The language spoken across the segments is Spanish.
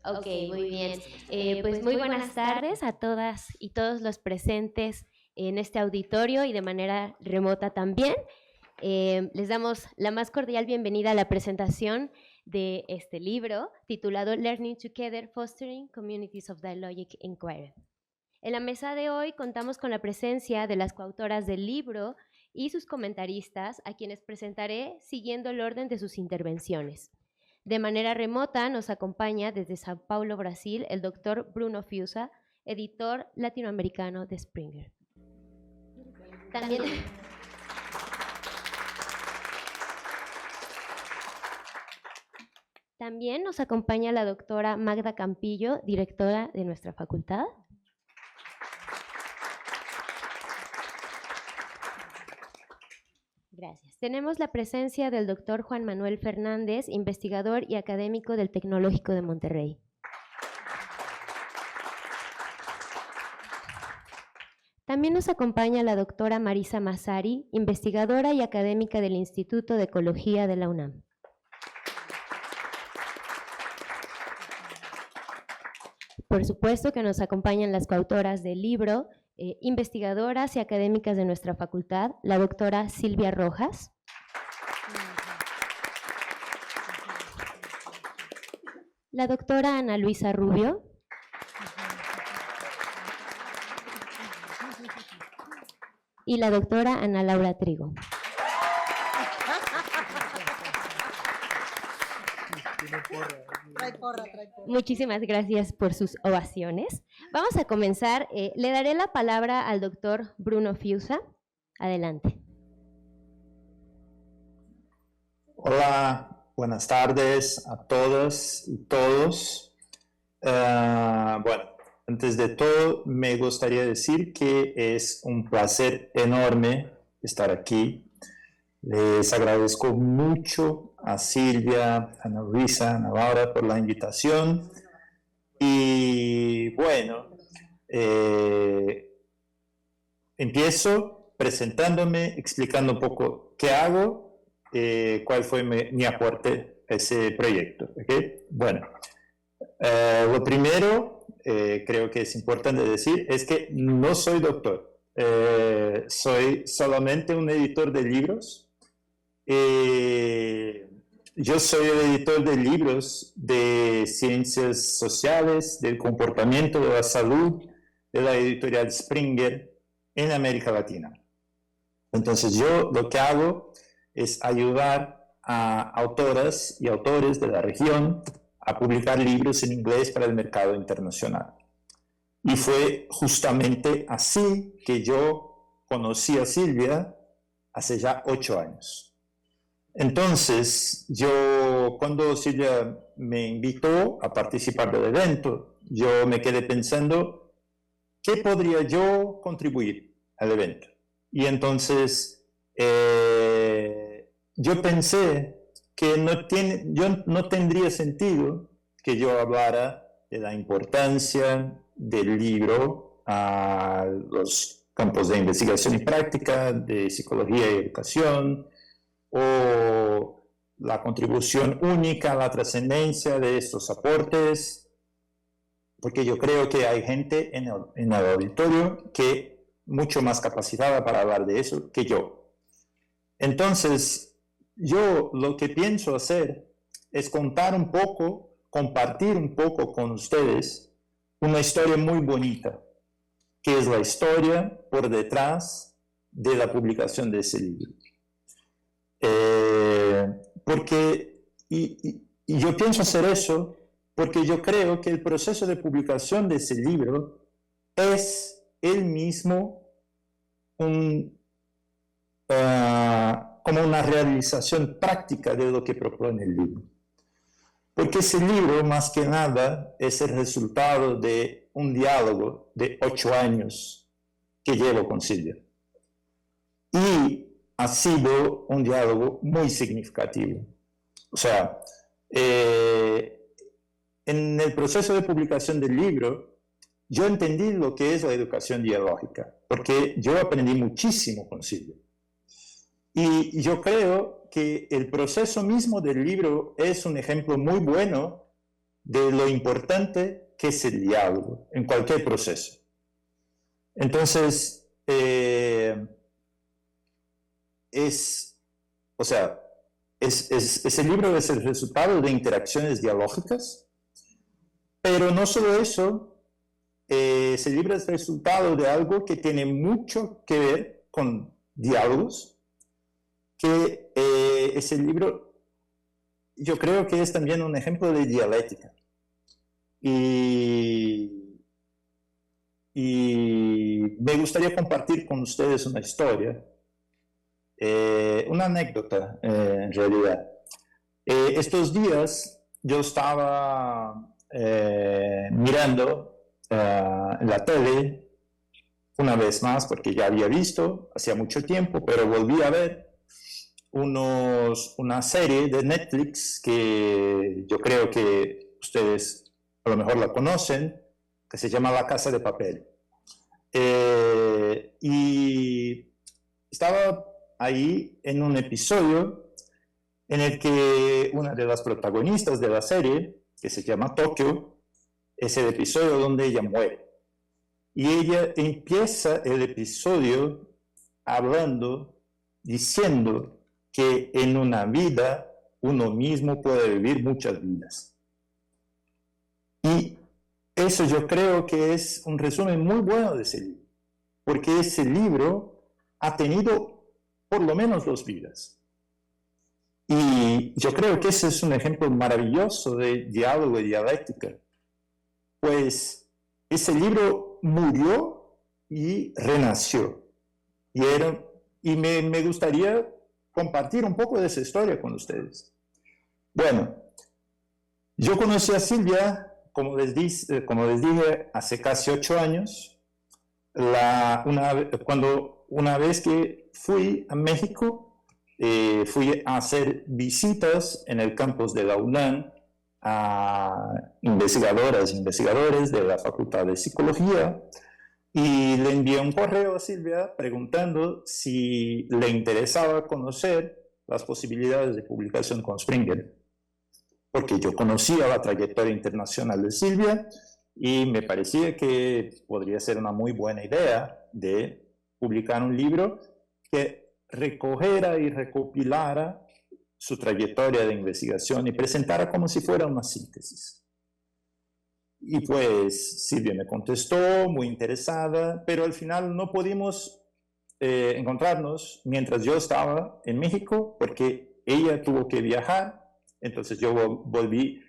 Ok, muy bien. Pues muy buenas tardes a todas y todos los presentes en este auditorio y de manera remota también. Les damos la más cordial bienvenida a la presentación de este libro titulado Learning Together, Fostering Communities of Dialogic Inquiry. En la mesa de hoy contamos con la presencia de las coautoras del libro y sus comentaristas, a quienes presentaré siguiendo el orden de sus intervenciones. De manera remota nos acompaña desde Sao Paulo, Brasil, el doctor Bruno Fiuza, editor latinoamericano de Springer. También nos acompaña la doctora Magda Campillo, directora de nuestra facultad. Gracias. Tenemos la presencia del doctor Juan Manuel Fernández, investigador y académico del Tecnológico de Monterrey. También nos acompaña la doctora Marisa Massari, investigadora y académica del Instituto de Ecología de la UNAM. Por supuesto que nos acompañan las coautoras del libro, investigadoras y académicas de nuestra facultad, la doctora Silvia Rojas, la doctora Ana Luisa Rubio, y la doctora Ana Laura Trigo. Muchísimas gracias por sus ovaciones. Vamos a comenzar. Le daré la palabra al doctor Bruno Fiuza. Adelante. Hola, buenas tardes a todas y todos. Bueno, antes de todo, me gustaría decir que es un placer enorme estar aquí. Les agradezco mucho a Silvia, a Ana Luisa, a Ana Laura por la invitación. Y bueno, empiezo presentándome, explicando un poco qué hago, cuál fue mi aporte a ese proyecto. ¿Okay? Bueno, lo primero, creo que es importante decir, es que no soy doctor. Soy solamente un editor de libros. Yo soy el editor de libros de ciencias sociales, del comportamiento, de la salud, de la editorial Springer en América Latina. Entonces yo lo que hago es ayudar a autoras y autores de la región a publicar libros en inglés para el mercado internacional. Y fue justamente así que yo conocí a Silvia hace ya 8 años. Entonces, cuando Silvia me invitó a participar del evento, yo me quedé pensando, ¿qué podría yo contribuir al evento? Y entonces, yo pensé que no tendría sentido que yo hablara de la importancia del libro a los campos de investigación y práctica, de psicología y educación, o la contribución única a la trascendencia de estos aportes, porque yo creo que hay gente en el auditorio que mucho más capacitada para hablar de eso que yo. Entonces, yo lo que pienso hacer es contar un poco, compartir un poco con ustedes una historia muy bonita, que es la historia por detrás de la publicación de ese libro. Y yo pienso hacer eso porque yo creo que el proceso de publicación de ese libro es él mismo como una realización práctica de lo que propone el libro. Porque ese libro, más que nada, es el resultado de un diálogo de 8 años que llevo con Silvia. Y ha sido un diálogo muy significativo. O sea, en el proceso de publicación del libro, yo entendí lo que es la educación dialógica, porque yo aprendí muchísimo con Silvia. Y yo creo que el proceso mismo del libro es un ejemplo muy bueno de lo importante que es el diálogo en cualquier proceso. Entonces, ese libro es el resultado de interacciones dialógicas, pero no solo eso, ese libro es el resultado de algo que tiene mucho que ver con diálogos, que ese libro yo creo que es también un ejemplo de dialéctica. Y me gustaría compartir con ustedes una historia, una anécdota en realidad. Estos días yo estaba mirando en la tele una vez más, porque ya había visto hacía mucho tiempo, pero volví a ver una serie de Netflix que yo creo que ustedes a lo mejor la conocen, que se llama La Casa de Papel. Y estaba ahí en un episodio en el que una de las protagonistas de la serie, que se llama Tokio, es el episodio donde ella muere. Y ella empieza el episodio hablando, diciendo que en una vida uno mismo puede vivir muchas vidas. Y eso yo creo que es un resumen muy bueno de ese libro, porque ese libro ha tenido por lo menos 2 vidas. Y yo creo que ese es un ejemplo maravilloso de diálogo y dialéctica, pues ese libro murió y renació. Y me gustaría compartir un poco de esa historia con ustedes. Bueno, yo conocí a Silvia, como les dije, hace casi 8 años, una vez que fui a México, fui a hacer visitas en el campus de la UNAM a investigadoras e investigadores de la Facultad de Psicología, y le envié un correo a Silvia preguntando si le interesaba conocer las posibilidades de publicación con Springer, porque yo conocía la trayectoria internacional de Silvia y me parecía que podría ser una muy buena idea de publicar un libro que recogiera y recopilara su trayectoria de investigación y presentara como si fuera una síntesis. Y pues Silvia me contestó, muy interesada, pero al final no pudimos encontrarnos mientras yo estaba en México, porque ella tuvo que viajar, entonces yo volví.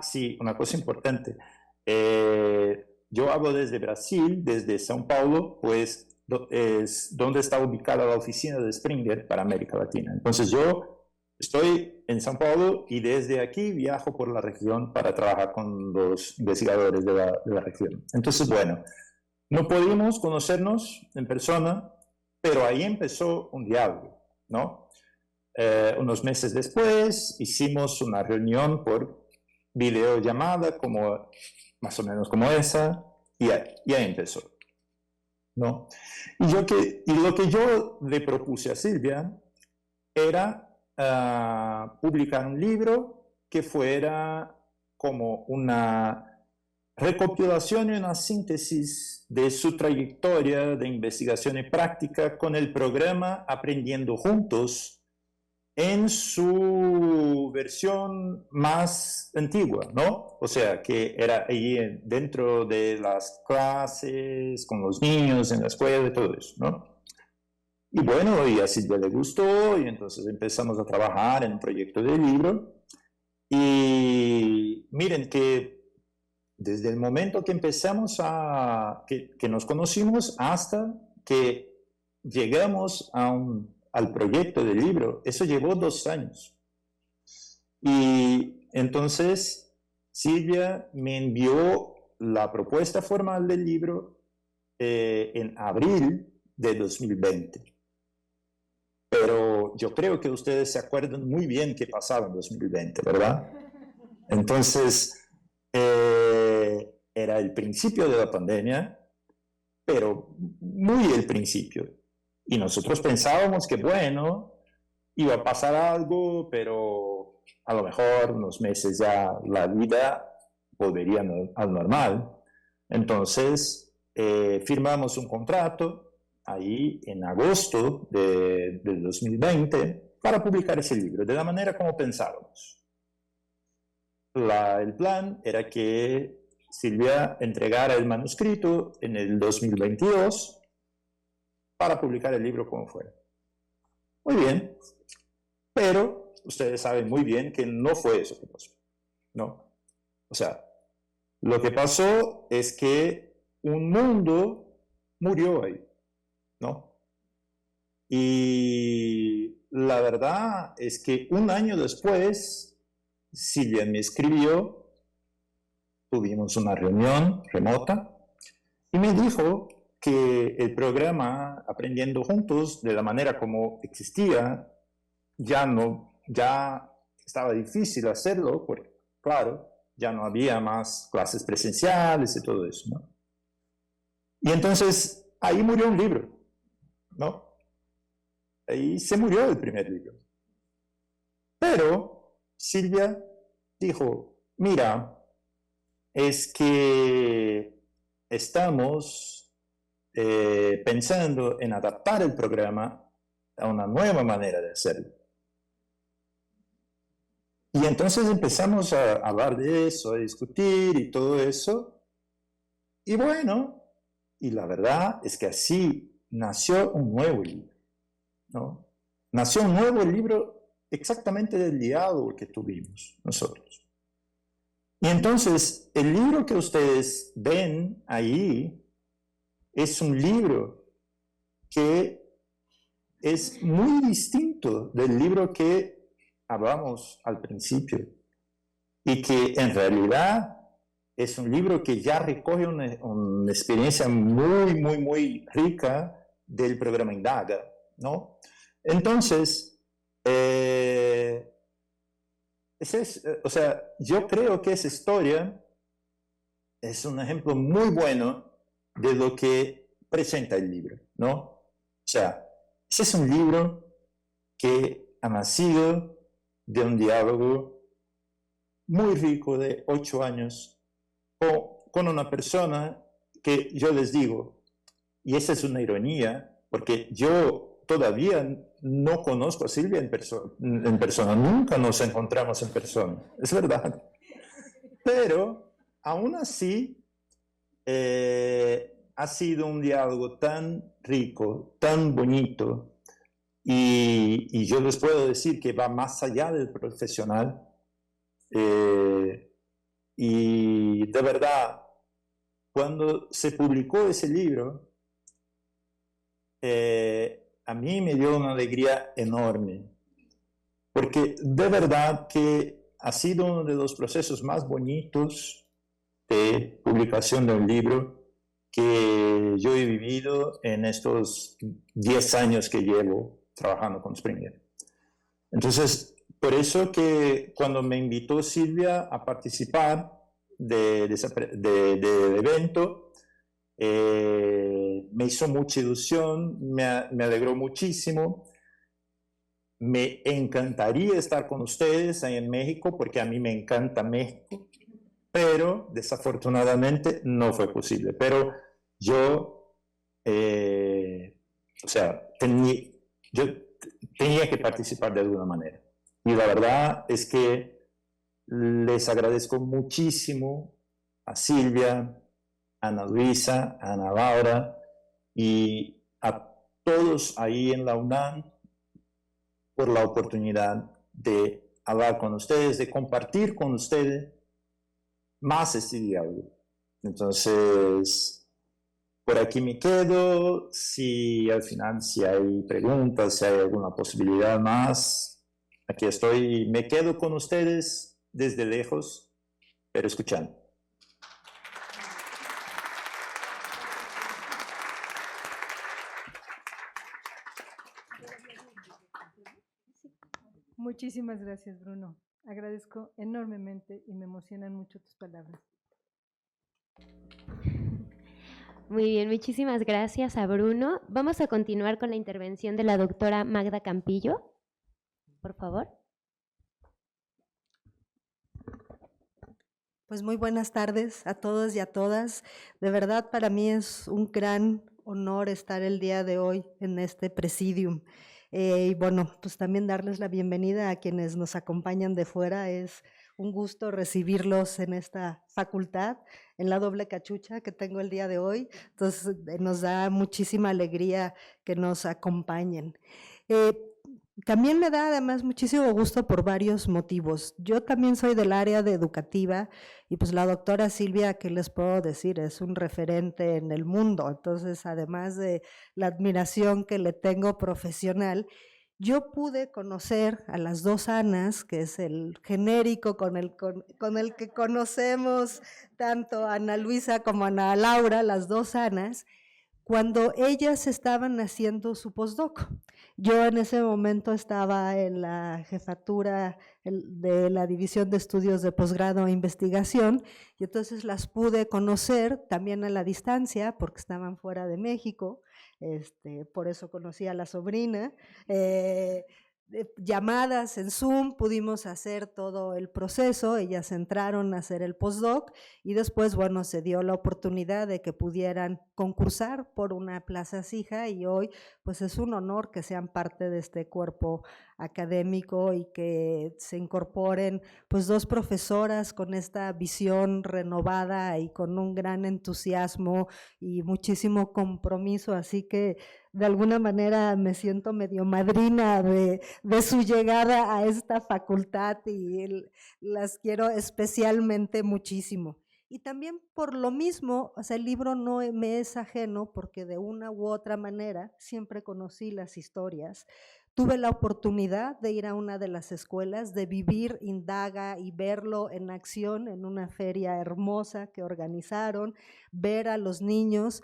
Sí, una cosa importante. Yo hablo desde Brasil, desde São Paulo, pues es donde está ubicada la oficina de Springer para América Latina. Entonces yo estoy en São Paulo y desde aquí viajo por la región para trabajar con los investigadores de la región. Entonces, bueno, no pudimos conocernos en persona, pero ahí empezó un diálogo, ¿no? Unos meses después hicimos una reunión por videollamada, más o menos como esa, y ahí empezó, ¿no? Y lo que yo le propuse a Silvia era publicar un libro que fuera como una recopilación y una síntesis de su trayectoria de investigación y práctica con el programa Aprendiendo Juntos en su versión más antigua, ¿no? O sea, que era ahí dentro de las clases, con los niños, en la escuela, y todo eso, ¿no? Y bueno, y a Silvia le gustó, y entonces empezamos a trabajar en un proyecto de libro. Y miren que desde el momento que empezamos que nos conocimos hasta que llegamos al proyecto del libro, eso llevó 2 años. Y entonces Silvia me envió la propuesta formal del libro en abril de 2020. Pero yo creo que ustedes se acuerdan muy bien qué pasaba en 2020, ¿verdad? Entonces, era el principio de la pandemia, pero muy el principio. Y nosotros pensábamos que, bueno, iba a pasar algo, pero a lo mejor unos meses ya la vida volvería al normal. Entonces, firmamos un contrato ahí en agosto del 2020 para publicar ese libro, de la manera como pensábamos. El plan era que Silvia entregara el manuscrito en el 2022 para publicar el libro como fuera. Muy bien, pero ustedes saben muy bien que no fue eso que pasó, ¿no? O sea, lo que pasó es que un mundo murió ahí, ¿no? Y la verdad es que un año después, Silvia me escribió, tuvimos una reunión remota y me dijo que el programa Aprendiendo Juntos, de la manera como existía, ya estaba difícil hacerlo, porque, claro, ya no había más clases presenciales y todo eso, ¿no? Y entonces, ahí murió un libro, ¿no? Ahí se murió el primer libro. Pero Silvia dijo, mira, es que estamos pensando en adaptar el programa a una nueva manera de hacerlo. Y entonces empezamos a hablar de eso, a discutir y todo eso. Y bueno, y la verdad es que así nació un nuevo libro, ¿no? Nació un nuevo libro exactamente del diálogo que tuvimos nosotros. Y entonces, el libro que ustedes ven ahí es un libro que es muy distinto del libro que hablamos al principio y que en realidad es un libro que ya recoge una experiencia muy, muy, muy rica del programa Indaga, ¿no? Entonces, o sea, yo creo que esa historia es un ejemplo muy bueno de lo que presenta el libro, ¿no? O sea, ese es un libro que ha nacido de un diálogo muy rico de 8 años con una persona que yo les digo, y esa es una ironía, porque yo todavía no conozco a Silvia en persona, nunca nos encontramos en persona, es verdad. Pero aún así, ha sido un diálogo tan rico, tan bonito, y yo les puedo decir que va más allá del profesional. Y de verdad, cuando se publicó ese libro, a mí me dio una alegría enorme, porque de verdad que ha sido uno de los procesos más bonitos de publicación de un libro que yo he vivido en estos 10 años que llevo trabajando con Springer. Entonces, por eso que cuando me invitó Silvia a participar del evento, me hizo mucha ilusión, me alegró muchísimo. Me encantaría estar con ustedes ahí en México, porque a mí me encanta México, pero desafortunadamente no fue posible. Pero yo, o sea, yo tenía que participar de alguna manera. Y la verdad es que les agradezco muchísimo a Silvia, a Ana Luisa, a Ana Laura y a todos ahí en la UNAM por la oportunidad de hablar con ustedes, de compartir con ustedes más este diálogo. Entonces, por aquí me quedo. Si al final, si hay preguntas, si hay alguna posibilidad más, aquí estoy. Me quedo con ustedes desde lejos, pero escuchando. Muchísimas gracias, Bruno. Agradezco enormemente y me emocionan mucho tus palabras. Muy bien, muchísimas gracias a Bruno. Vamos a continuar con la intervención de la doctora Magda Campillo, por favor. Pues muy buenas tardes a todos y a todas. De verdad, para mí es un gran honor estar el día de hoy en este presidium. Y bueno, pues también darles la bienvenida a quienes nos acompañan de fuera. Es un gusto recibirlos en esta facultad, en la doble cachucha que tengo el día de hoy. Entonces, nos da muchísima alegría que nos acompañen. También me da además muchísimo gusto por varios motivos. Yo también soy del área de educativa y pues la doctora Silvia, ¿qué les puedo decir? Es un referente en el mundo. Entonces, además de la admiración que le tengo profesional, yo pude conocer a las dos Anas, que es el genérico con el que conocemos tanto a Ana Luisa como a Ana Laura, las dos Anas, cuando ellas estaban haciendo su postdoc. Yo en ese momento estaba en la jefatura de la División de Estudios de Posgrado e Investigación y entonces las pude conocer también a la distancia porque estaban fuera de México, por eso conocí a la sobrina. Llamadas en Zoom, pudimos hacer todo el proceso, ellas entraron a hacer el postdoc y después, bueno, se dio la oportunidad de que pudieran concursar por una plaza fija y hoy pues es un honor que sean parte de este cuerpo académico y que se incorporen pues dos profesoras con esta visión renovada y con un gran entusiasmo y muchísimo compromiso, así que de alguna manera me siento medio madrina de su llegada a esta facultad y las quiero especialmente muchísimo. Y también por lo mismo, o sea, el libro no me es ajeno porque de una u otra manera siempre conocí las historias. Tuve la oportunidad de ir a una de las escuelas, de vivir Indaga y verlo en acción en una feria hermosa que organizaron, ver a los niños.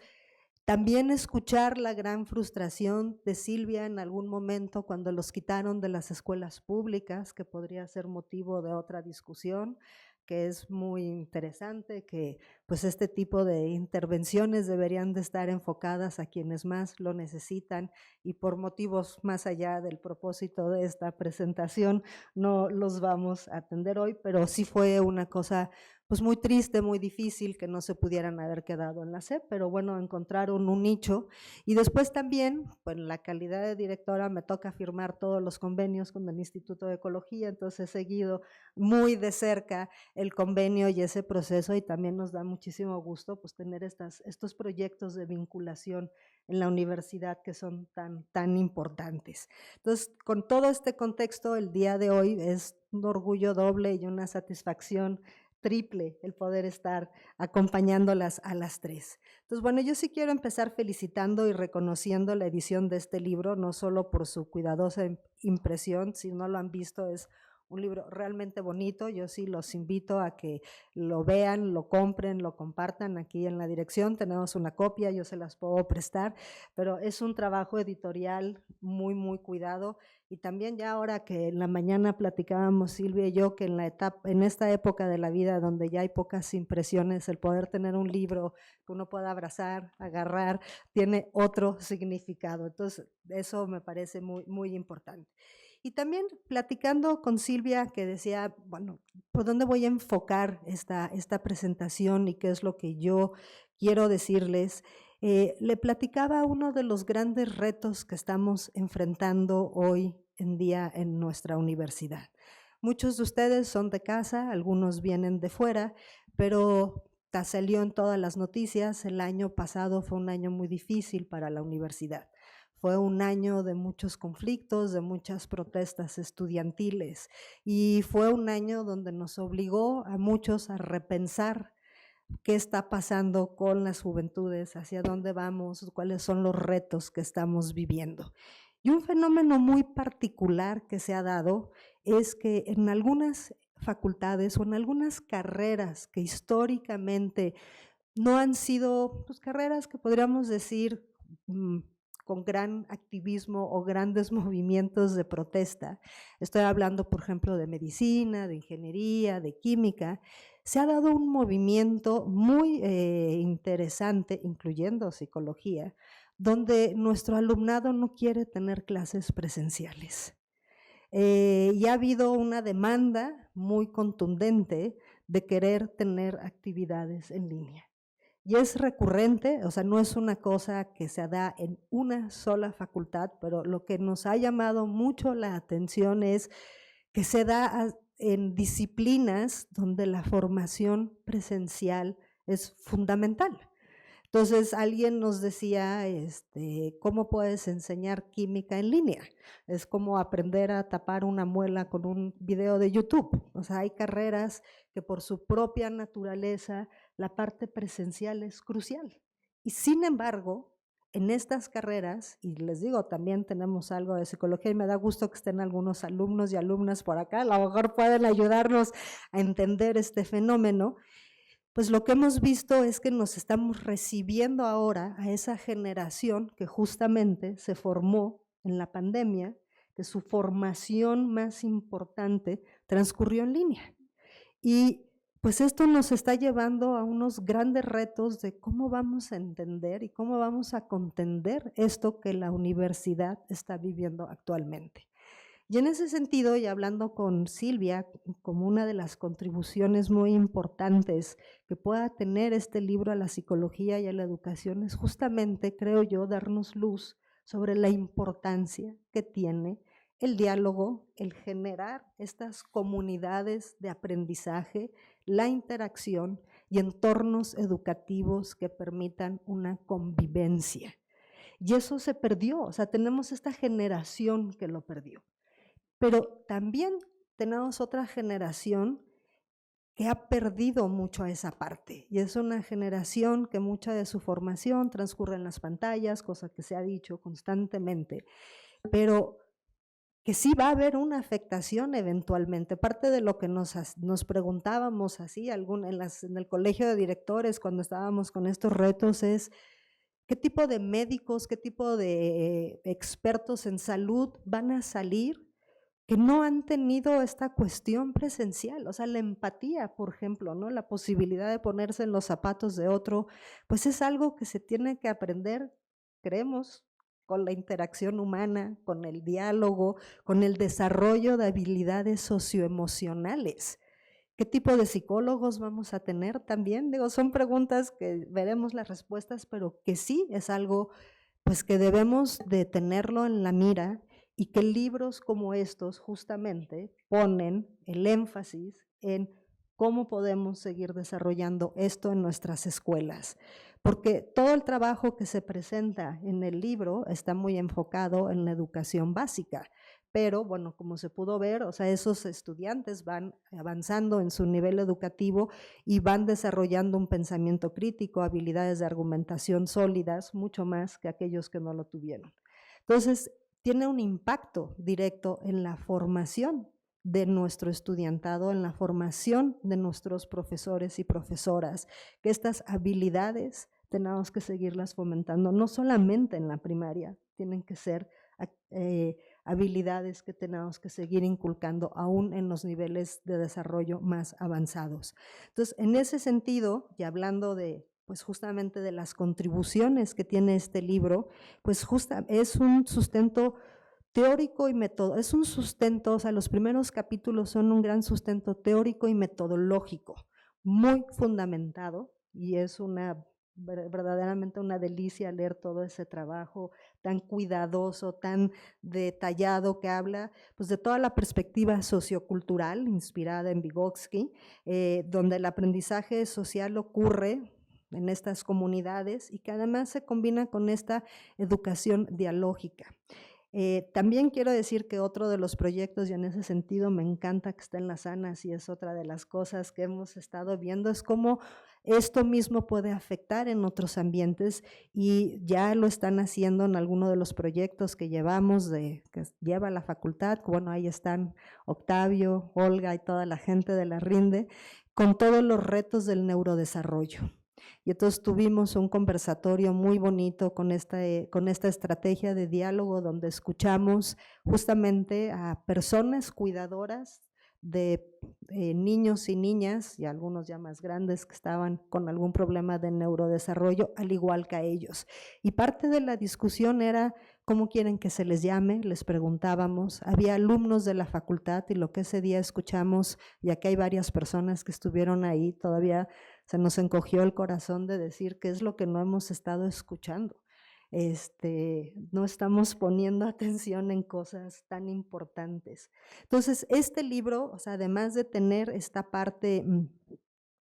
También escuchar la gran frustración de Silvia en algún momento cuando los quitaron de las escuelas públicas, que podría ser motivo de otra discusión, que es muy interesante, que pues este tipo de intervenciones deberían de estar enfocadas a quienes más lo necesitan y por motivos más allá del propósito de esta presentación no los vamos a atender hoy, pero sí fue una cosa pues muy triste, muy difícil que no se pudieran haber quedado en la SEP, pero bueno, encontraron un nicho y después también, pues en la calidad de directora me toca firmar todos los convenios con el Instituto de Ecología, entonces he seguido muy de cerca el convenio y ese proceso y también nos da muchísimo gusto pues tener estos proyectos de vinculación en la universidad que son tan importantes. Entonces, con todo este contexto, el día de hoy es un orgullo doble y una satisfacción triple el poder estar acompañándolas a las tres. Entonces, bueno, yo sí quiero empezar felicitando y reconociendo la edición de este libro, no solo por su cuidadosa impresión, si no lo han visto, es un libro realmente bonito. Yo sí los invito a que lo vean, lo compren, lo compartan. Aquí en la dirección tenemos una copia, yo se las puedo prestar, pero es un trabajo editorial muy cuidado. Y también ya ahora que en la mañana platicábamos Silvia y yo que en esta época de la vida donde ya hay pocas impresiones, el poder tener un libro que uno pueda abrazar, agarrar, tiene otro significado. Entonces eso me parece muy importante. Y también platicando con Silvia que decía, bueno, ¿por dónde voy a enfocar esta presentación y qué es lo que yo quiero decirles? Le platicaba uno de los grandes retos que estamos enfrentando hoy en día en nuestra universidad. Muchos de ustedes son de casa, algunos vienen de fuera, pero salió en todas las noticias, el año pasado fue un año muy difícil para la universidad. Fue un año de muchos conflictos, de muchas protestas estudiantiles y fue un año donde nos obligó a muchos a repensar qué está pasando con las juventudes, hacia dónde vamos, cuáles son los retos que estamos viviendo. Y un fenómeno muy particular que se ha dado es que en algunas facultades o en algunas carreras que históricamente no han sido pues, carreras que podríamos decir con gran activismo o grandes movimientos de protesta, estoy hablando por ejemplo de medicina, de ingeniería, de química, se ha dado un movimiento muy interesante, incluyendo psicología, donde nuestro alumnado no quiere tener clases presenciales. Y ha habido una demanda muy contundente de querer tener actividades en línea. Y es recurrente, o sea, no es una cosa que se da en una sola facultad, pero lo que nos ha llamado mucho la atención es que se da en disciplinas donde la formación presencial es fundamental. Entonces alguien nos decía, ¿cómo puedes enseñar química en línea? Es como aprender a tapar una muela con un video de YouTube. O sea, hay carreras que por su propia naturaleza la parte presencial es crucial. Y sin embargo, en estas carreras, y les digo, también tenemos algo de psicología y me da gusto que estén algunos alumnos y alumnas por acá, a lo mejor pueden ayudarnos a entender este fenómeno. Pues lo que hemos visto es que nos estamos recibiendo ahora a esa generación que justamente se formó en la pandemia, que su formación más importante transcurrió en línea. Y pues esto nos está llevando a unos grandes retos de cómo vamos a entender y cómo vamos a contender esto que la universidad está viviendo actualmente. Y en ese sentido, y hablando con Silvia, como una de las contribuciones muy importantes que pueda tener este libro a la psicología y a la educación, es justamente, creo yo, darnos luz sobre la importancia que tiene el diálogo, el generar estas comunidades de aprendizaje, la interacción y entornos educativos que permitan una convivencia. Y eso se perdió, o sea, tenemos esta generación que lo perdió. Pero también tenemos otra generación que ha perdido mucho a esa parte, y es una generación que mucha de su formación transcurre en las pantallas, cosa que se ha dicho constantemente, pero que sí va a haber una afectación eventualmente. Parte de lo que nos preguntábamos así en el colegio de directores cuando estábamos con estos retos es qué tipo de médicos, qué tipo de expertos en salud van a salir que no han tenido esta cuestión presencial, o sea, la empatía, por ejemplo, ¿no? La posibilidad de ponerse en los zapatos de otro, pues es algo que se tiene que aprender, creemos, con la interacción humana, con el diálogo, con el desarrollo de habilidades socioemocionales. ¿Qué tipo de psicólogos vamos a tener también? Digo, son preguntas que veremos las respuestas, pero que sí es algo pues que debemos de tenerlo en la mira, y que libros como estos justamente ponen el énfasis en cómo podemos seguir desarrollando esto en nuestras escuelas. Porque todo el trabajo que se presenta en el libro está muy enfocado en la educación básica, pero bueno, como se pudo ver, o sea, esos estudiantes van avanzando en su nivel educativo y van desarrollando un pensamiento crítico, habilidades de argumentación sólidas, mucho más que aquellos que no lo tuvieron. Entonces, tiene un impacto directo en la formación de nuestro estudiantado, en la formación de nuestros profesores y profesoras, que estas habilidades tenemos que seguirlas fomentando, no solamente en la primaria, tienen que ser habilidades que tenemos que seguir inculcando aún en los niveles de desarrollo más avanzados. Entonces, en ese sentido, y hablando de pues justamente de las contribuciones que tiene este libro, pues es un sustento teórico y metodológico, es un sustento, o sea, los primeros capítulos son un gran sustento teórico y metodológico, muy fundamentado, y es verdaderamente una delicia leer todo ese trabajo tan cuidadoso, tan detallado, que habla pues de toda la perspectiva sociocultural inspirada en Vygotsky, donde el aprendizaje social ocurre en estas comunidades y que además se combina con esta educación dialógica. También quiero decir que otro de los proyectos, y en ese sentido me encanta que esté en las ANAS, y es otra de las cosas que hemos estado viendo, es cómo esto mismo puede afectar en otros ambientes, y ya lo están haciendo en alguno de los proyectos que llevamos, que lleva la facultad. Bueno, ahí están Octavio, Olga y toda la gente de la RINDE, con todos los retos del neurodesarrollo. Y entonces tuvimos un conversatorio muy bonito con esta estrategia de diálogo, donde escuchamos justamente a personas cuidadoras de niños y niñas, y algunos ya más grandes que estaban con algún problema de neurodesarrollo, al igual que a ellos. Y parte de la discusión era ¿cómo quieren que se les llame? Les preguntábamos. Había alumnos de la facultad y lo que ese día escuchamos, y aquí hay varias personas que estuvieron ahí, todavía se nos encogió el corazón de decir qué es lo que no hemos estado escuchando. No estamos poniendo atención en cosas tan importantes. Entonces, este libro, o sea, además de tener esta parte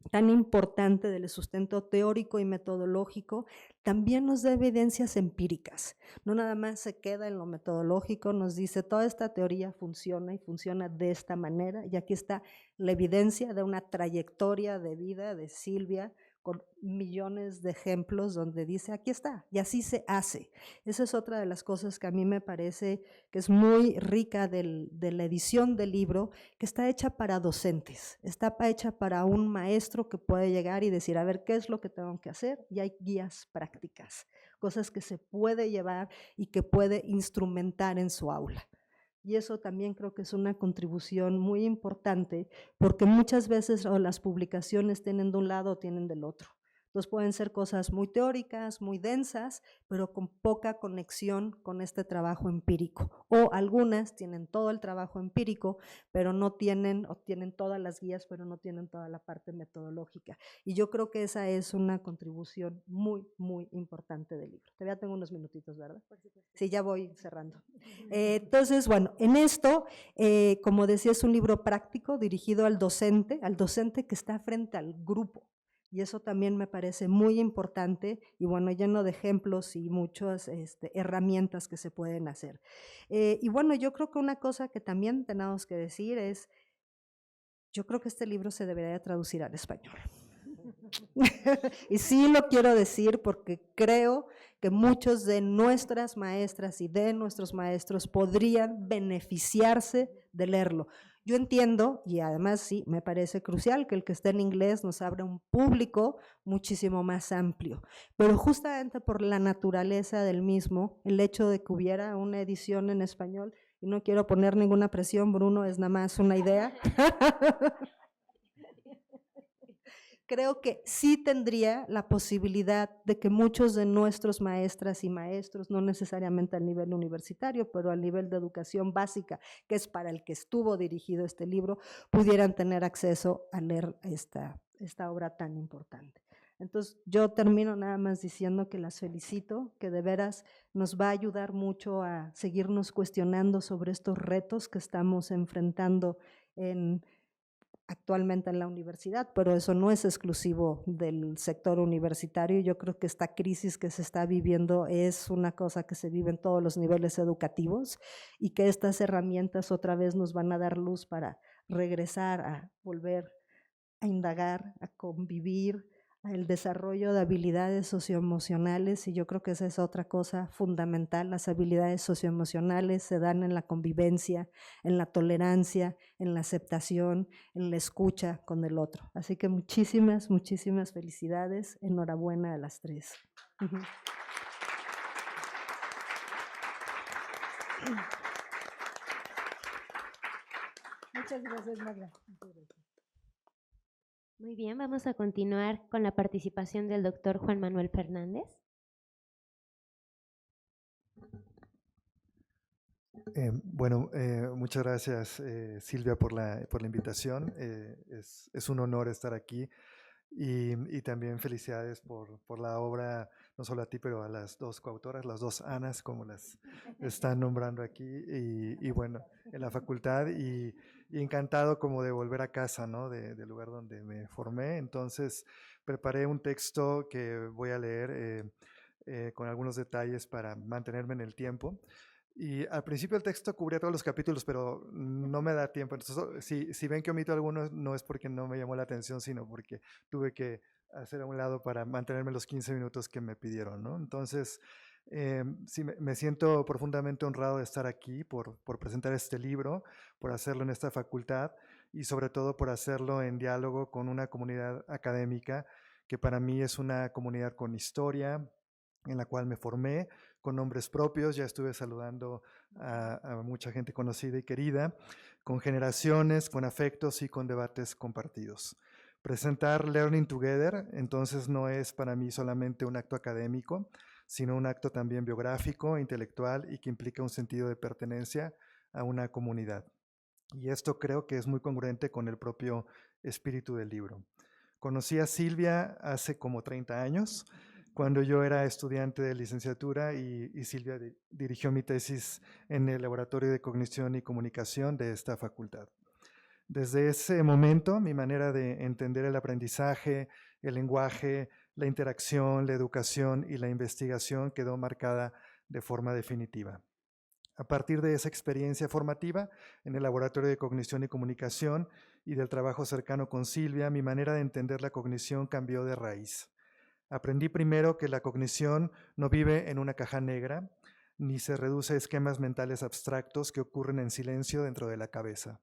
tan importante del sustento teórico y metodológico, también nos da evidencias empíricas. No nada más se queda en lo metodológico, nos dice toda esta teoría funciona y funciona de esta manera, y aquí está la evidencia de una trayectoria de vida de Silvia con millones de ejemplos donde dice, aquí está, y así se hace. Esa es otra de las cosas que a mí me parece que es muy rica de la edición del libro, que está hecha para docentes, está hecha para un maestro que puede llegar y decir, a ver, ¿qué es lo que tengo que hacer? Y hay guías prácticas, cosas que se puede llevar y que puede instrumentar en su aula. Y eso también creo que es una contribución muy importante, porque muchas veces las publicaciones tienen de un lado o tienen del otro. Entonces pueden ser cosas muy teóricas, muy densas, pero con poca conexión con este trabajo empírico. O algunas tienen todo el trabajo empírico, pero no tienen, o tienen todas las guías, pero no tienen toda la parte metodológica. Y yo creo que esa es una contribución muy, muy importante del libro. Todavía tengo unos minutitos, ¿verdad? Sí, ya voy cerrando. Entonces, bueno, en esto, como decía, es un libro práctico dirigido al docente que está frente al grupo. Y eso también me parece muy importante y bueno, lleno de ejemplos y muchas herramientas que se pueden hacer. Y bueno, yo creo que una cosa que también tenemos que decir es, yo creo que este libro se debería traducir al español. Y sí lo quiero decir porque creo que muchos de nuestras maestras y de nuestros maestros podrían beneficiarse de leerlo. Yo entiendo, y además sí, me parece crucial que el que esté en inglés nos abra un público muchísimo más amplio, pero justamente por la naturaleza del mismo, el hecho de que hubiera una edición en español, y no quiero poner ninguna presión, Bruno, es nada más una idea, creo que sí tendría la posibilidad de que muchos de nuestros maestras y maestros, no necesariamente al nivel universitario, pero al nivel de educación básica, que es para el que estuvo dirigido este libro, pudieran tener acceso a leer esta obra tan importante. Entonces, yo termino nada más diciendo que las felicito, que de veras nos va a ayudar mucho a seguirnos cuestionando sobre estos retos que estamos enfrentando actualmente en la universidad, pero eso no es exclusivo del sector universitario. Yo creo que esta crisis que se está viviendo es una cosa que se vive en todos los niveles educativos y que estas herramientas otra vez nos van a dar luz para regresar a volver a indagar, a convivir, el desarrollo de habilidades socioemocionales, y yo creo que esa es otra cosa fundamental. Las habilidades socioemocionales se dan en la convivencia, en la tolerancia, en la aceptación, en la escucha con el otro. Así que muchísimas, muchísimas felicidades. Enhorabuena a las tres. Muchas gracias, Magda. Muy bien, vamos a continuar con la participación del doctor Juan Manuel Fernández. Muchas gracias Silvia por la invitación. Es un honor estar aquí y también felicidades por la obra, no solo a ti, pero a las dos coautoras, las dos Anas, como las están nombrando aquí, y bueno, en la facultad, y encantado como de volver a casa, ¿no? Del lugar donde me formé. Entonces preparé un texto que voy a leer con algunos detalles para mantenerme en el tiempo. Y al principio el texto cubría todos los capítulos, pero no me da tiempo. Entonces, si ven que omito algunos, no es porque no me llamó la atención, sino porque tuve que hacer a un lado para mantenerme los 15 minutos que me pidieron, ¿no? Entonces, sí, me siento profundamente honrado de estar aquí por presentar este libro, por hacerlo en esta facultad y sobre todo por hacerlo en diálogo con una comunidad académica que para mí es una comunidad con historia, en la cual me formé, con nombres propios. Ya estuve saludando a mucha gente conocida y querida, con generaciones, con afectos y con debates compartidos. Presentar Learning Together, entonces, no es para mí solamente un acto académico, sino un acto también biográfico, intelectual y que implica un sentido de pertenencia a una comunidad. Y esto creo que es muy congruente con el propio espíritu del libro. Conocí a Silvia hace como 30 años, cuando yo era estudiante de licenciatura y Silvia dirigió mi tesis en el Laboratorio de Cognición y Comunicación de esta facultad. Desde ese momento, mi manera de entender el aprendizaje, el lenguaje, la interacción, la educación y la investigación quedó marcada de forma definitiva. A partir de esa experiencia formativa en el Laboratorio de Cognición y Comunicación y del trabajo cercano con Silvia, mi manera de entender la cognición cambió de raíz. Aprendí primero que la cognición no vive en una caja negra, ni se reduce a esquemas mentales abstractos que ocurren en silencio dentro de la cabeza.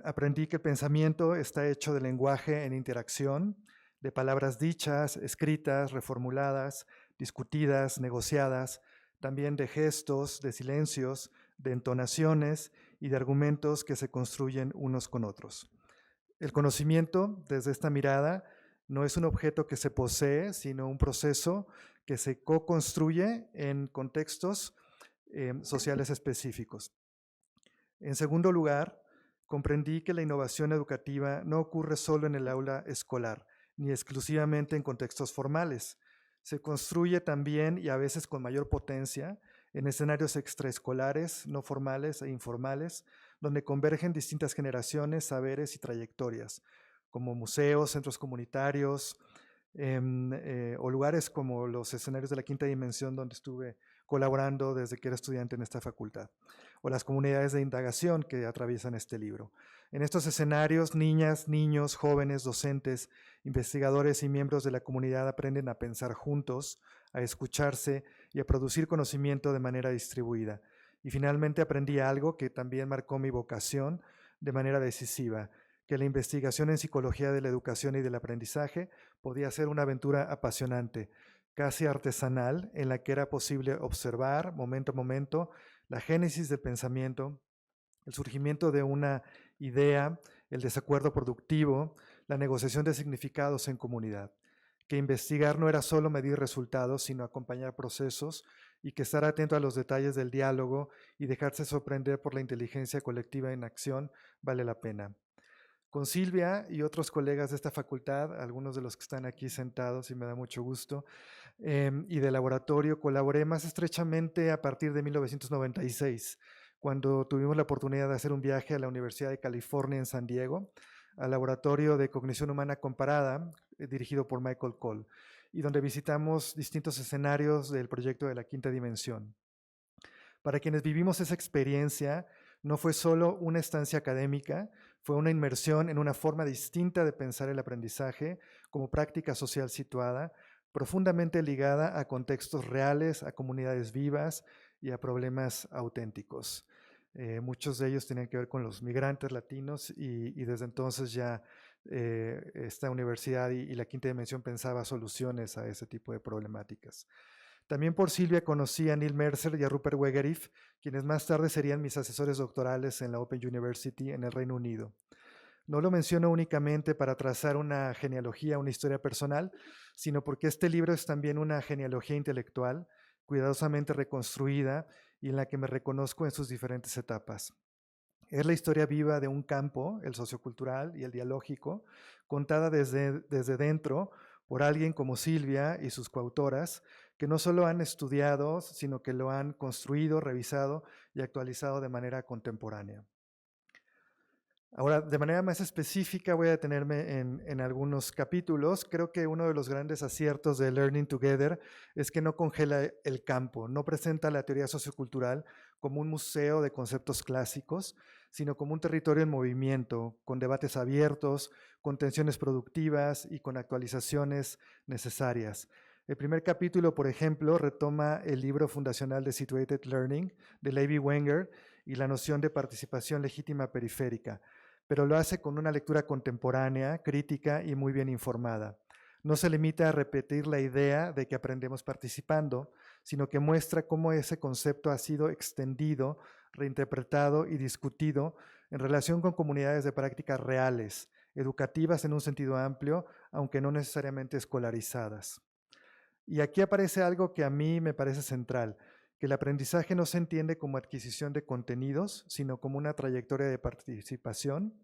Aprendí que el pensamiento está hecho de lenguaje en interacción, de palabras dichas, escritas, reformuladas, discutidas, negociadas, también de gestos, de silencios, de entonaciones y de argumentos que se construyen unos con otros. El conocimiento, desde esta mirada, no es un objeto que se posee, sino un proceso que se co-construye en contextos sociales específicos. En segundo lugar, comprendí que la innovación educativa no ocurre solo en el aula escolar, ni exclusivamente en contextos formales. Se construye también, y a veces con mayor potencia, en escenarios extraescolares, no formales e informales, donde convergen distintas generaciones, saberes y trayectorias, como museos, centros comunitarios, o lugares como los escenarios de la Quinta Dimensión, donde estuve colaborando desde que era estudiante en esta facultad, o las comunidades de indagación que atraviesan este libro. En estos escenarios, niñas, niños, jóvenes, docentes, investigadores y miembros de la comunidad aprenden a pensar juntos, a escucharse y a producir conocimiento de manera distribuida. Y finalmente aprendí algo que también marcó mi vocación de manera decisiva, que la investigación en psicología de la educación y del aprendizaje podía ser una aventura apasionante, casi artesanal, en la que era posible observar momento a momento la génesis del pensamiento, el surgimiento de una idea, el desacuerdo productivo, la negociación de significados en comunidad. Que investigar no era solo medir resultados, sino acompañar procesos y que estar atento a los detalles del diálogo y dejarse sorprender por la inteligencia colectiva en acción vale la pena. Con Silvia y otros colegas de esta facultad, algunos de los que están aquí sentados y me da mucho gusto, y de laboratorio, colaboré más estrechamente a partir de 1996, cuando tuvimos la oportunidad de hacer un viaje a la Universidad de California en San Diego, al Laboratorio de Cognición Humana Comparada, dirigido por Michael Cole, y donde visitamos distintos escenarios del proyecto de la Quinta Dimensión. Para quienes vivimos esa experiencia, no fue solo una estancia académica, fue una inmersión en una forma distinta de pensar el aprendizaje como práctica social situada, profundamente ligada a contextos reales, a comunidades vivas y a problemas auténticos. Muchos de ellos tenían que ver con los migrantes latinos y desde entonces ya esta universidad y la Quinta Dimensión pensaba soluciones a ese tipo de problemáticas. También por Silvia conocí a Neil Mercer y a Rupert Wegerif, quienes más tarde serían mis asesores doctorales en la Open University en el Reino Unido. No lo menciono únicamente para trazar una genealogía, una historia personal, sino porque este libro es también una genealogía intelectual, cuidadosamente reconstruida y en la que me reconozco en sus diferentes etapas. Es la historia viva de un campo, el sociocultural y el dialógico, contada desde dentro por alguien como Silvia y sus coautoras, que no solo han estudiado, sino que lo han construido, revisado y actualizado de manera contemporánea. Ahora, de manera más específica, voy a detenerme en algunos capítulos. Creo que uno de los grandes aciertos de Learning Together es que no congela el campo, no presenta la teoría sociocultural como un museo de conceptos clásicos, sino como un territorio en movimiento, con debates abiertos, con tensiones productivas y con actualizaciones necesarias. El primer capítulo, por ejemplo, retoma el libro fundacional de Situated Learning de Levi Wenger y la noción de participación legítima periférica, pero lo hace con una lectura contemporánea, crítica y muy bien informada. No se limita a repetir la idea de que aprendemos participando, sino que muestra cómo ese concepto ha sido extendido, reinterpretado y discutido en relación con comunidades de prácticas reales, educativas en un sentido amplio, aunque no necesariamente escolarizadas. Y aquí aparece algo que a mí me parece central, que el aprendizaje no se entiende como adquisición de contenidos, sino como una trayectoria de participación,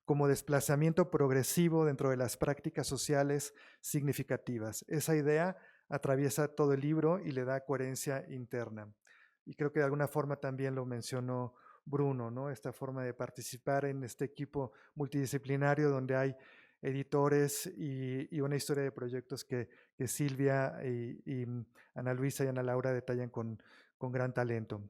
como desplazamiento progresivo dentro de las prácticas sociales significativas. Esa idea atraviesa todo el libro y le da coherencia interna. Y creo que de alguna forma también lo mencionó Bruno, ¿no? Esta forma de participar en este equipo multidisciplinario donde hay editores y una historia de proyectos que Silvia y Ana Luisa y Ana Laura detallan con gran talento.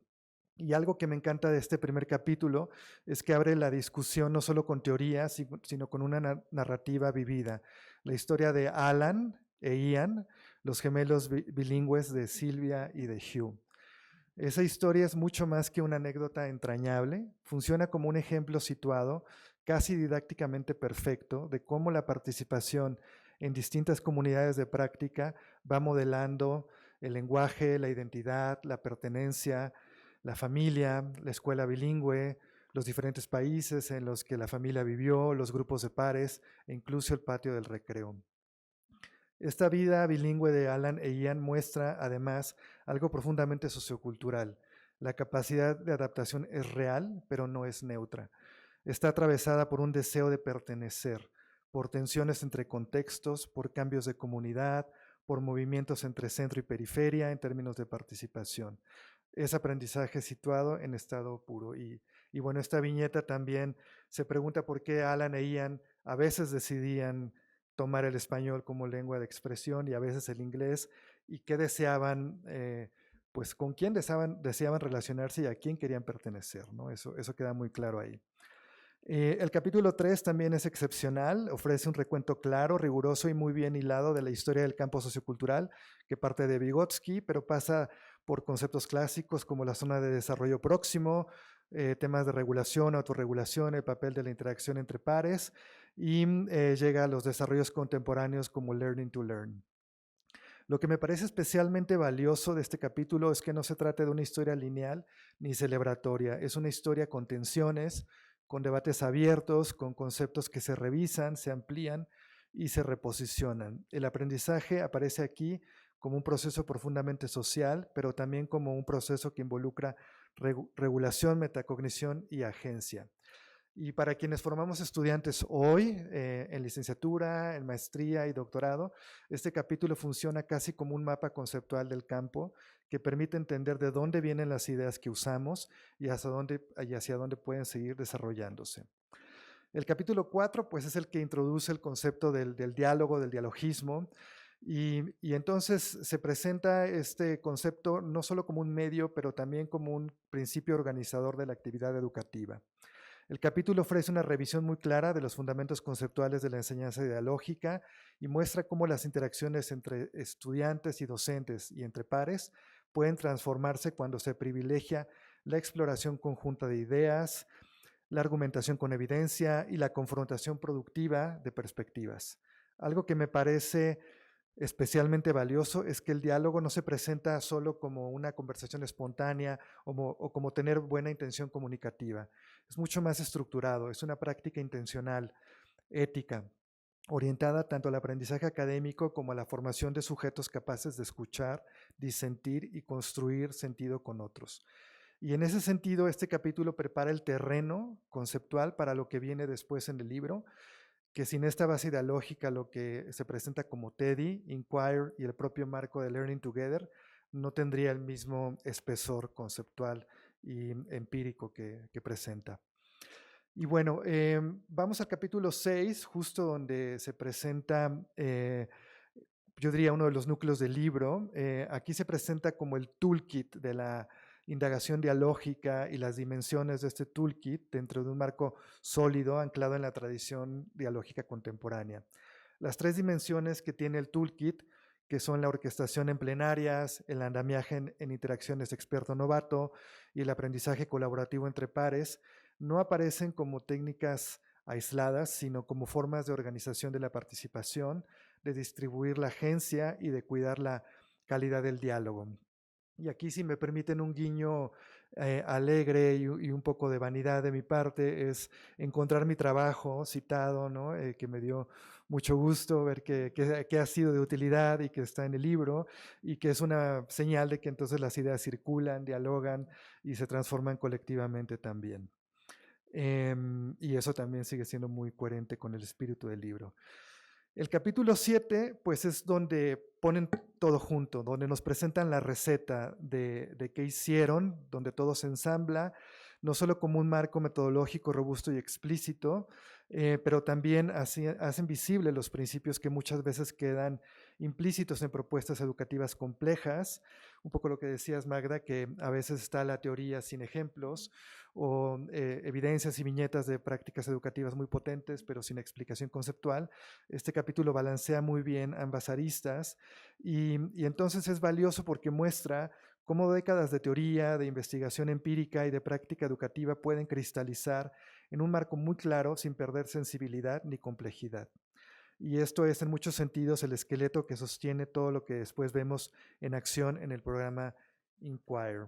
Y algo que me encanta de este primer capítulo es que abre la discusión no solo con teorías, sino con una narrativa vivida. La historia de Alan e Ian, los gemelos bilingües de Silvia y de Hugh. Esa historia es mucho más que una anécdota entrañable, funciona como un ejemplo situado, casi didácticamente perfecto, de cómo la participación en distintas comunidades de práctica va modelando el lenguaje, la identidad, la pertenencia, la familia, la escuela bilingüe, los diferentes países en los que la familia vivió, los grupos de pares e incluso el patio del recreo. Esta vida bilingüe de Alan e Ian muestra, además, algo profundamente sociocultural. La capacidad de adaptación es real, pero no es neutra. Está atravesada por un deseo de pertenecer, por tensiones entre contextos, por cambios de comunidad, por movimientos entre centro y periferia en términos de participación. Es aprendizaje situado en estado puro. Y bueno, esta viñeta también se pregunta por qué Alan e Ian a veces decidían tomar el español como lengua de expresión y a veces el inglés, y qué deseaban, pues con quién deseaban relacionarse y a quién querían pertenecer, ¿no? Eso queda muy claro ahí. El capítulo 3 también es excepcional, ofrece un recuento claro, riguroso y muy bien hilado de la historia del campo sociocultural que parte de Vygotsky, pero pasa por conceptos clásicos como la zona de desarrollo próximo, temas de regulación, autorregulación, el papel de la interacción entre pares, y llega a los desarrollos contemporáneos como Learning to Learn. Lo que me parece especialmente valioso de este capítulo es que no se trata de una historia lineal ni celebratoria, es una historia con tensiones, con debates abiertos, con conceptos que se revisan, se amplían y se reposicionan. El aprendizaje aparece aquí como un proceso profundamente social, pero también como un proceso que involucra regulación, metacognición y agencia. Y para quienes formamos estudiantes hoy, en licenciatura, en maestría y doctorado, este capítulo funciona casi como un mapa conceptual del campo que permite entender de dónde vienen las ideas que usamos y hacia dónde pueden seguir desarrollándose. El capítulo 4 pues, es el que introduce el concepto del diálogo, del dialogismo, y entonces se presenta este concepto no solo como un medio, pero también como un principio organizador de la actividad educativa. El capítulo ofrece una revisión muy clara de los fundamentos conceptuales de la enseñanza dialógica y muestra cómo las interacciones entre estudiantes y docentes y entre pares pueden transformarse cuando se privilegia la exploración conjunta de ideas, la argumentación con evidencia y la confrontación productiva de perspectivas. Algo que me parece especialmente valioso es que el diálogo no se presenta solo como una conversación espontánea o como tener buena intención comunicativa. Es mucho más estructurado, es una práctica intencional, ética, orientada tanto al aprendizaje académico como a la formación de sujetos capaces de escuchar, disentir y construir sentido con otros. Y en ese sentido, este capítulo prepara el terreno conceptual para lo que viene después en el libro, que sin esta base ideológica, lo que se presenta como TEDI, Inquire y el propio marco de Learning Together, no tendría el mismo espesor conceptual y empírico que presenta. Y bueno, vamos al capítulo 6, justo donde se presenta, yo diría, uno de los núcleos del libro. Aquí se presenta como el toolkit de la indagación dialógica y las dimensiones de este toolkit dentro de un marco sólido anclado en la tradición dialógica contemporánea. Las tres dimensiones que tiene el toolkit, que son la orquestación en plenarias, el andamiaje en interacciones experto-novato y el aprendizaje colaborativo entre pares, no aparecen como técnicas aisladas, sino como formas de organización de la participación, de distribuir la agencia y de cuidar la calidad del diálogo. Y aquí, si me permiten un guiño alegre y un poco de vanidad de mi parte, es encontrar mi trabajo citado, ¿no? Que me dio mucho gusto ver que ha sido de utilidad y que está en el libro, y que es una señal de que entonces las ideas circulan, dialogan y se transforman colectivamente también. Y eso también sigue siendo muy coherente con el espíritu del libro. El capítulo 7, pues es donde ponen todo junto, donde nos presentan la receta de qué hicieron, donde todo se ensambla, no solo como un marco metodológico robusto y explícito, pero también hacen visibles los principios que muchas veces quedan implícitos en propuestas educativas complejas. Un poco lo que decías, Magda, que a veces está la teoría sin ejemplos, o evidencias y viñetas de prácticas educativas muy potentes, pero sin explicación conceptual. Este capítulo balancea muy bien ambas aristas y entonces es valioso porque muestra cómo décadas de teoría, de investigación empírica y de práctica educativa pueden cristalizar en un marco muy claro sin perder sensibilidad ni complejidad. Y esto es en muchos sentidos el esqueleto que sostiene todo lo que después vemos en acción en el programa Inquire.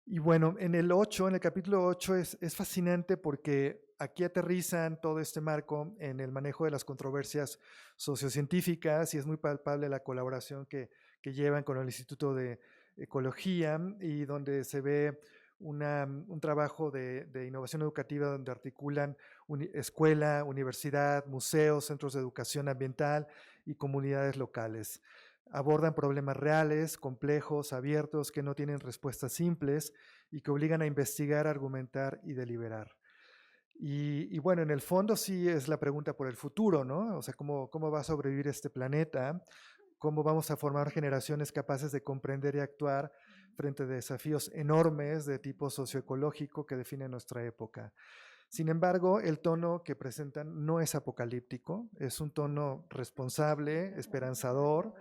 Y bueno, en el capítulo 8 es fascinante porque aquí aterrizan todo este marco en el manejo de las controversias sociocientíficas y es muy palpable la colaboración que llevan con el Instituto de Ecología y donde se ve un trabajo de innovación educativa donde articulan escuela, universidad, museos, centros de educación ambiental y comunidades locales. Abordan problemas reales, complejos, abiertos, que no tienen respuestas simples y que obligan a investigar, argumentar y deliberar. Y bueno, en el fondo sí es la pregunta por el futuro, ¿no? O sea, ¿cómo va a sobrevivir este planeta? ¿Cómo vamos a formar generaciones capaces de comprender y actuar frente a desafíos enormes de tipo socioecológico que definen nuestra época? Sin embargo, el tono que presentan no es apocalíptico, es un tono responsable, esperanzador,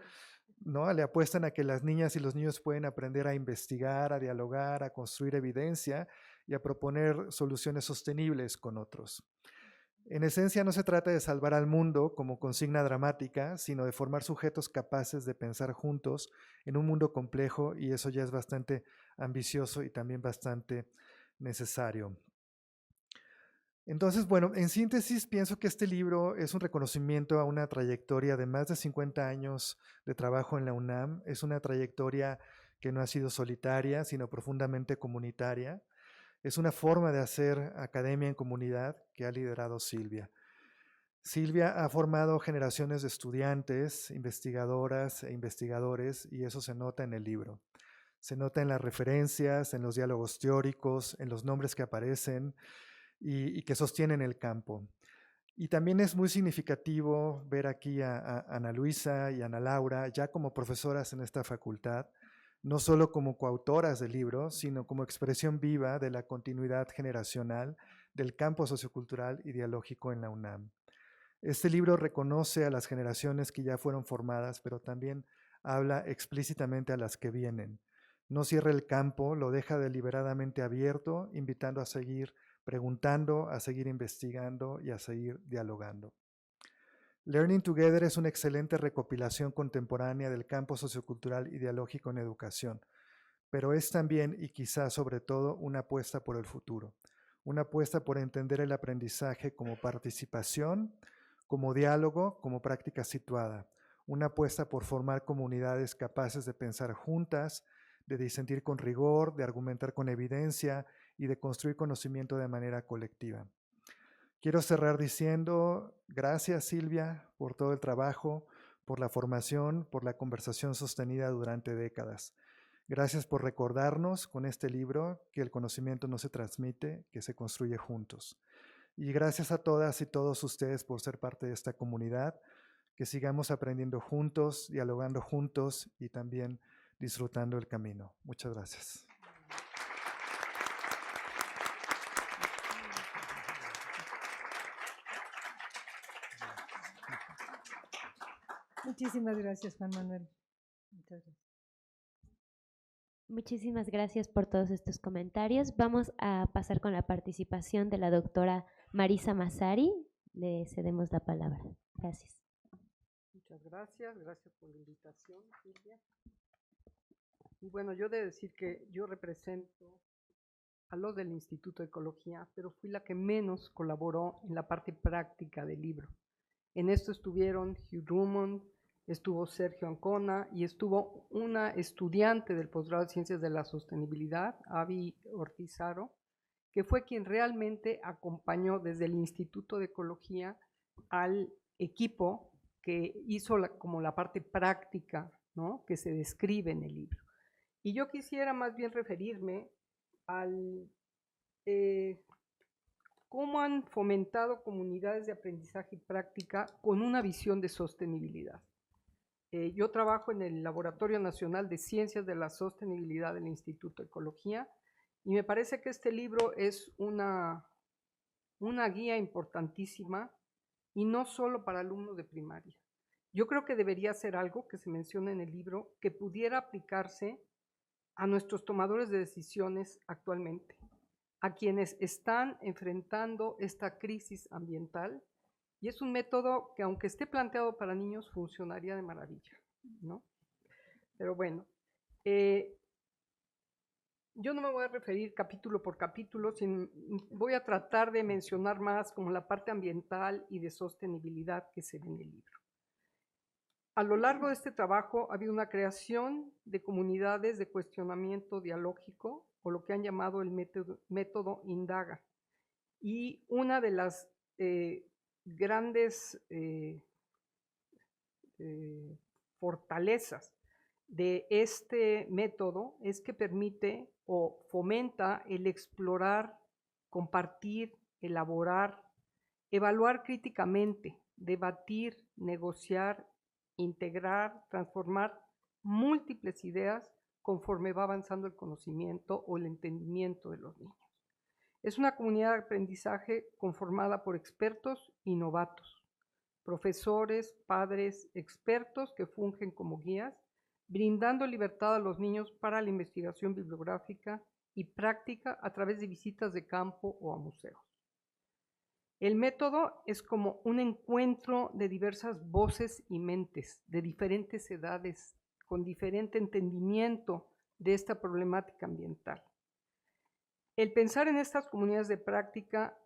¿no? Le apuestan a que las niñas y los niños pueden aprender a investigar, a dialogar, a construir evidencia y a proponer soluciones sostenibles con otros. En esencia, no se trata de salvar al mundo como consigna dramática, sino de formar sujetos capaces de pensar juntos en un mundo complejo, y eso ya es bastante ambicioso y también bastante necesario. Entonces, bueno, en síntesis, pienso que este libro es un reconocimiento a una trayectoria de más de 50 años de trabajo en la UNAM. Es una trayectoria que no ha sido solitaria, sino profundamente comunitaria. Es una forma de hacer academia en comunidad que ha liderado Silvia. Silvia ha formado generaciones de estudiantes, investigadoras e investigadores, y eso se nota en el libro. Se nota en las referencias, en los diálogos teóricos, en los nombres que aparecen, y que sostienen el campo. Y también es muy significativo ver aquí a Ana Luisa y Ana Laura ya como profesoras en esta facultad, no solo como coautoras del libro, sino como expresión viva de la continuidad generacional del campo sociocultural y dialógico en la UNAM. Este libro reconoce a las generaciones que ya fueron formadas, pero también habla explícitamente a las que vienen. No cierra el campo, lo deja deliberadamente abierto, invitando a seguir preguntando, a seguir investigando y a seguir dialogando. Learning Together es una excelente recopilación contemporánea del campo sociocultural y dialógico en educación, pero es también y quizás sobre todo una apuesta por el futuro, una apuesta por entender el aprendizaje como participación, como diálogo, como práctica situada, una apuesta por formar comunidades capaces de pensar juntas, de disentir con rigor, de argumentar con evidencia y de construir conocimiento de manera colectiva. Quiero cerrar diciendo gracias, Silvia, por todo el trabajo, por la formación, por la conversación sostenida durante décadas. Gracias por recordarnos con este libro que el conocimiento no se transmite, que se construye juntos. Y gracias a todas y todos ustedes por ser parte de esta comunidad, que sigamos aprendiendo juntos, dialogando juntos y también disfrutando el camino. Muchas gracias. Muchísimas gracias, Juan Manuel. Muchas gracias. Muchísimas gracias por todos estos comentarios. Vamos a pasar con la participación de la doctora Marisa Massari. Le cedemos la palabra. Gracias. Muchas gracias. Gracias por la invitación, Silvia. Y bueno, yo he de decir que yo represento a los del Instituto de Ecología, pero fui la que menos colaboró en la parte práctica del libro. En esto estuvieron Hugh Drummond, estuvo Sergio Ancona y estuvo una estudiante del posgrado de Ciencias de la Sostenibilidad, Avi Ortizaro, que fue quien realmente acompañó desde el Instituto de Ecología al equipo que hizo como la parte práctica, ¿no?, que se describe en el libro. Y yo quisiera más bien referirme al cómo han fomentado comunidades de aprendizaje y práctica con una visión de sostenibilidad. Yo trabajo en el Laboratorio Nacional de Ciencias de la Sostenibilidad del Instituto de Ecología y me parece que este libro es una guía importantísima y no solo para alumnos de primaria. Yo creo que debería ser algo que se menciona en el libro que pudiera aplicarse a nuestros tomadores de decisiones actualmente, a quienes están enfrentando esta crisis ambiental, y es un método que, aunque esté planteado para niños, funcionaría de maravilla, ¿no? Pero bueno, yo no me voy a referir capítulo por capítulo, sino voy a tratar de mencionar más como la parte ambiental y de sostenibilidad que se ve en el libro. A lo largo de este trabajo ha habido una creación de comunidades de cuestionamiento dialógico, o lo que han llamado el método Indaga. Y una de las grandes fortalezas de este método es que permite o fomenta el explorar, compartir, elaborar, evaluar críticamente, debatir, negociar, integrar, transformar múltiples ideas conforme va avanzando el conocimiento o el entendimiento de los niños. Es una comunidad de aprendizaje conformada por expertos y novatos, profesores, padres, expertos que fungen como guías, brindando libertad a los niños para la investigación bibliográfica y práctica a través de visitas de campo o a museos. El método es como un encuentro de diversas voces y mentes, de diferentes edades, con diferente entendimiento de esta problemática ambiental. El pensar en estas comunidades de práctica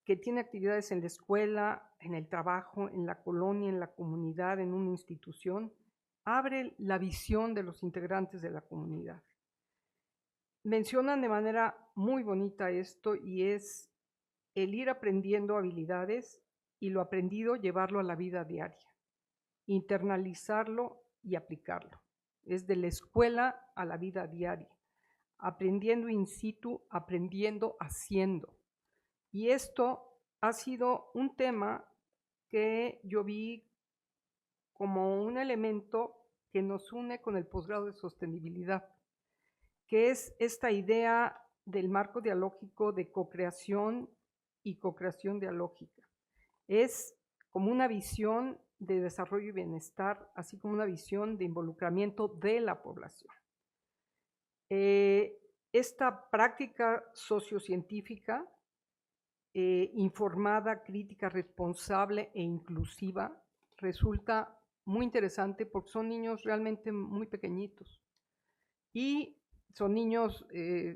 que tienen actividades en la escuela, en el trabajo, en la colonia, en la comunidad, en una institución, abre la visión de los integrantes de la comunidad. Mencionan de manera muy bonita esto, y es el ir aprendiendo habilidades y lo aprendido llevarlo a la vida diaria, internalizarlo y aplicarlo. Es de la escuela a la vida diaria, aprendiendo in situ, aprendiendo haciendo. Y esto ha sido un tema que yo vi como un elemento que nos une con el posgrado de sostenibilidad, que es esta idea del marco dialógico de co-creación y co-creación dialógica. Es como una visión de desarrollo y bienestar, así como una visión de involucramiento de la población. Esta práctica sociocientífica, informada, crítica, responsable e inclusiva, resulta muy interesante porque son niños realmente muy pequeñitos. Y son niños,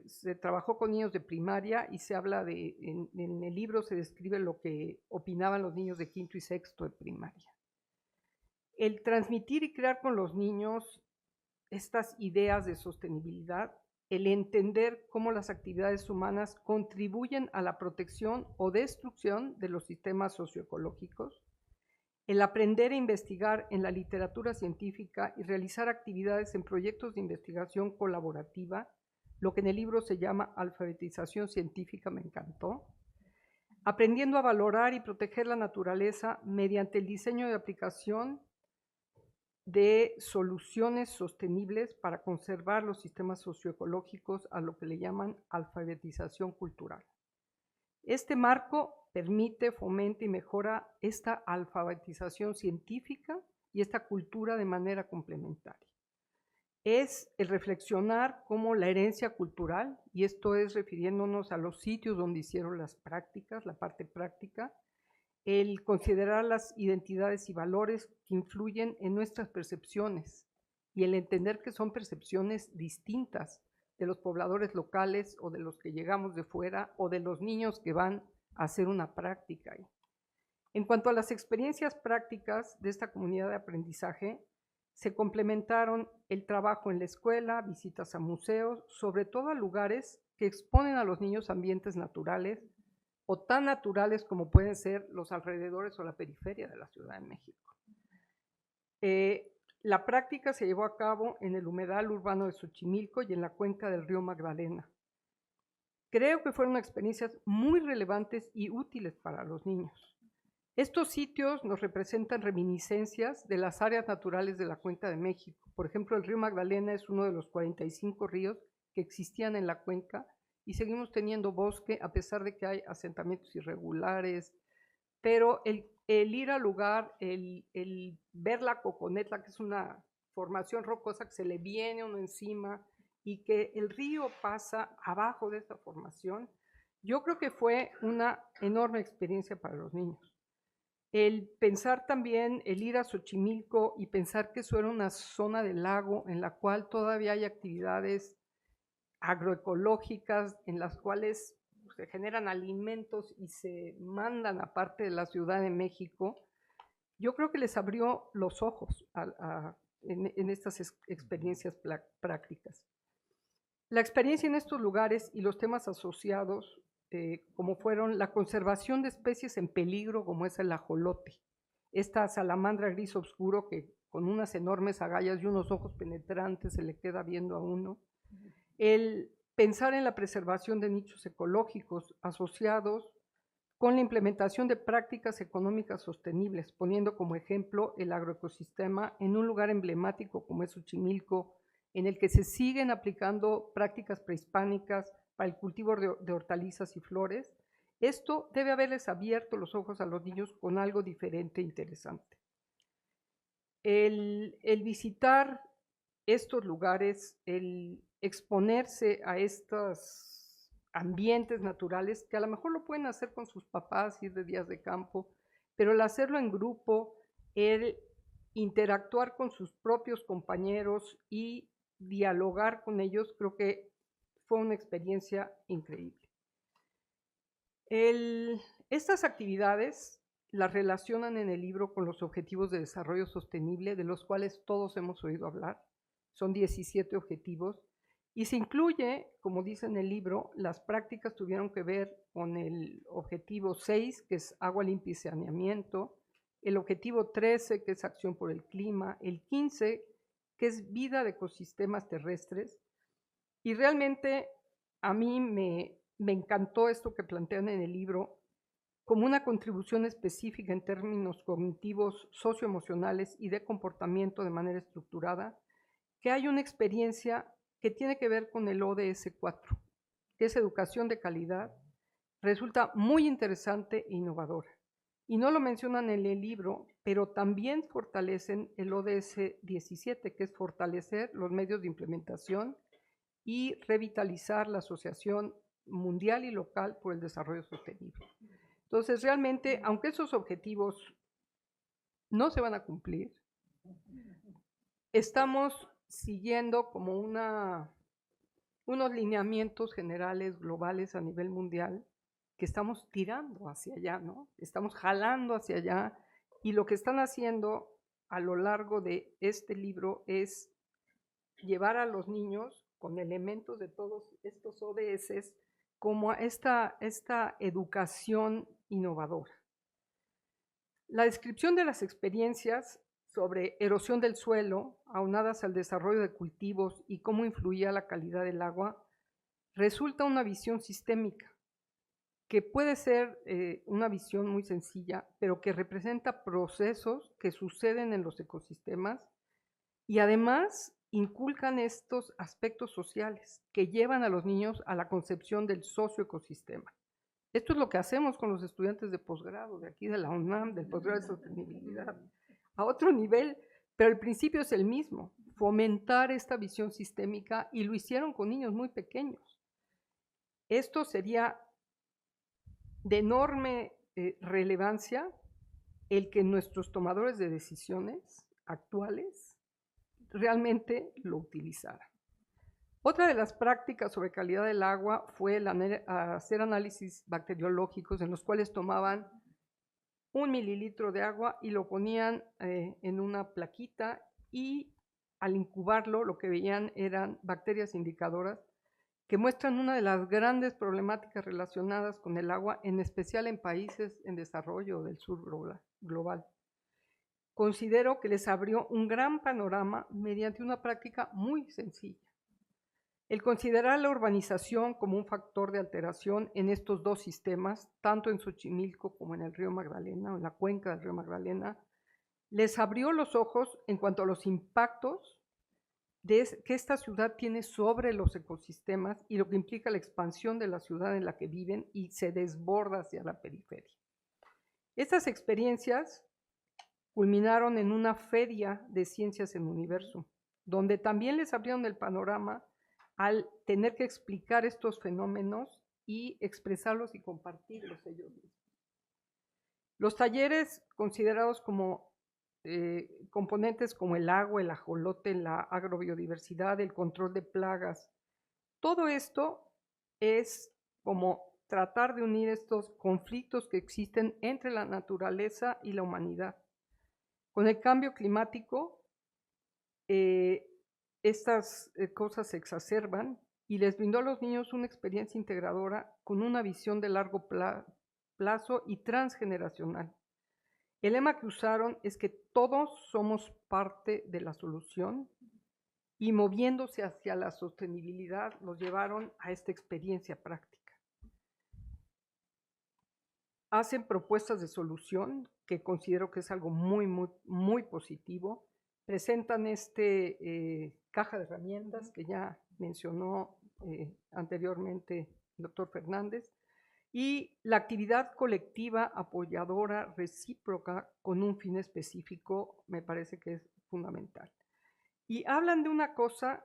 se trabajó con niños de primaria y se habla de, en el libro se describe lo que opinaban los niños de quinto y sexto de primaria. El transmitir y crear con los niños estas ideas de sostenibilidad, el entender cómo las actividades humanas contribuyen a la protección o destrucción de los sistemas socioecológicos, el aprender a investigar en la literatura científica y realizar actividades en proyectos de investigación colaborativa, lo que en el libro se llama alfabetización científica, me encantó, aprendiendo a valorar y proteger la naturaleza mediante el diseño de aplicación de soluciones sostenibles para conservar los sistemas socioecológicos, a lo que le llaman alfabetización cultural. Este marco permite, fomenta y mejora esta alfabetización científica y esta cultura de manera complementaria. Es el reflexionar cómo la herencia cultural, y esto es refiriéndonos a los sitios donde hicieron las prácticas, la parte práctica, el considerar las identidades y valores que influyen en nuestras percepciones y el entender que son percepciones distintas de los pobladores locales o de los que llegamos de fuera o de los niños que van a hacer una práctica ahí. En cuanto a las experiencias prácticas de esta comunidad de aprendizaje, se complementaron el trabajo en la escuela, visitas a museos, sobre todo a lugares que exponen a los niños ambientes naturales o tan naturales como pueden ser los alrededores o la periferia de la Ciudad de México. La práctica se llevó a cabo en el humedal urbano de Xochimilco y en la cuenca del río Magdalena. Creo que fueron experiencias muy relevantes y útiles para los niños. Estos sitios nos representan reminiscencias de las áreas naturales de la Cuenca de México. Por ejemplo, el río Magdalena es uno de los 45 ríos que existían en la cuenca y seguimos teniendo bosque a pesar de que hay asentamientos irregulares, pero el ir al lugar, el ver la coconetla, que es una formación rocosa que se le viene uno encima y que el río pasa abajo de esta formación, yo creo que fue una enorme experiencia para los niños. El pensar también, el ir a Xochimilco y pensar que eso era una zona del lago en la cual todavía hay actividades agroecológicas en las cuales se generan alimentos y se mandan a parte de la Ciudad de México, yo creo que les abrió los ojos en estas experiencias prácticas. La experiencia en estos lugares y los temas asociados, como fueron la conservación de especies en peligro, como es el ajolote, esta salamandra gris oscuro que con unas enormes agallas y unos ojos penetrantes se le queda viendo a uno, el pensar en la preservación de nichos ecológicos asociados con la implementación de prácticas económicas sostenibles, poniendo como ejemplo el agroecosistema en un lugar emblemático como es Xochimilco, en el que se siguen aplicando prácticas prehispánicas para el cultivo de hortalizas y flores. Esto debe haberles abierto los ojos a los niños con algo diferente e interesante. El visitar estos lugares, el exponerse a estos ambientes naturales, que a lo mejor lo pueden hacer con sus papás, ir de días de campo, pero el hacerlo en grupo, el interactuar con sus propios compañeros y dialogar con ellos, creo que fue una experiencia increíble. Estas actividades las relacionan en el libro con los Objetivos de Desarrollo Sostenible, de los cuales todos hemos oído hablar. Son 17 objetivos y se incluye, como dice en el libro, las prácticas tuvieron que ver con el objetivo 6, que es agua limpia y saneamiento, el objetivo 13, que es acción por el clima, el 15, que es vida de ecosistemas terrestres, y realmente a mí me encantó esto que plantean en el libro como una contribución específica en términos cognitivos, socioemocionales y de comportamiento de manera estructurada, que hay una experiencia que tiene que ver con el ODS 4, que es educación de calidad, resulta muy interesante e innovadora. Y no lo mencionan en el libro, pero también fortalecen el ODS 17, que es fortalecer los medios de implementación y revitalizar la Asociación Mundial y Local por el Desarrollo Sostenible. Entonces, realmente, aunque esos objetivos no se van a cumplir, estamos siguiendo como unos lineamientos generales globales a nivel mundial que estamos tirando hacia allá, ¿no? Estamos jalando hacia allá y lo que están haciendo a lo largo de este libro es llevar a los niños con elementos de todos estos ODS como a esta educación innovadora. La descripción de las experiencias sobre erosión del suelo, aunadas al desarrollo de cultivos y cómo influía la calidad del agua, resulta una visión sistémica, que puede ser una visión muy sencilla, pero que representa procesos que suceden en los ecosistemas y además inculcan estos aspectos sociales que llevan a los niños a la concepción del socioecosistema. Esto es lo que hacemos con los estudiantes de posgrado, de aquí de la UNAM, del posgrado de sostenibilidad, a otro nivel, pero el principio es el mismo, fomentar esta visión sistémica, y lo hicieron con niños muy pequeños. Esto sería de enorme relevancia el que nuestros tomadores de decisiones actuales realmente lo utilizaran. Otra de las prácticas sobre calidad del agua fue hacer análisis bacteriológicos en los cuales tomaban 1 mililitro de agua y lo ponían en una plaquita, y al incubarlo lo que veían eran bacterias indicadoras que muestran una de las grandes problemáticas relacionadas con el agua, en especial en países en desarrollo del sur global. Considero que les abrió un gran panorama mediante una práctica muy sencilla. El considerar la urbanización como un factor de alteración en estos dos sistemas, tanto en Xochimilco como en el río Magdalena, o en la cuenca del río Magdalena, les abrió los ojos en cuanto a los impactos que esta ciudad tiene sobre los ecosistemas y lo que implica la expansión de la ciudad en la que viven y se desborda hacia la periferia. Estas experiencias culminaron en una feria de ciencias en Universo, donde también les abrieron el panorama al tener que explicar estos fenómenos y expresarlos y compartirlos ellos mismos. Los talleres considerados como componentes como el agua, el ajolote, la agrobiodiversidad, el control de plagas, todo esto es como tratar de unir estos conflictos que existen entre la naturaleza y la humanidad. Con el cambio climático, estas cosas se exacerban, y les brindó a los niños una experiencia integradora con una visión de largo plazo y transgeneracional. El lema que usaron es que todos somos parte de la solución, y moviéndose hacia la sostenibilidad los llevaron a esta experiencia práctica. Hacen propuestas de solución, que considero que es algo muy positivo. Presentan caja de herramientas que ya mencionó anteriormente el doctor Fernández, y la actividad colectiva apoyadora recíproca con un fin específico me parece que es fundamental. Y hablan de una cosa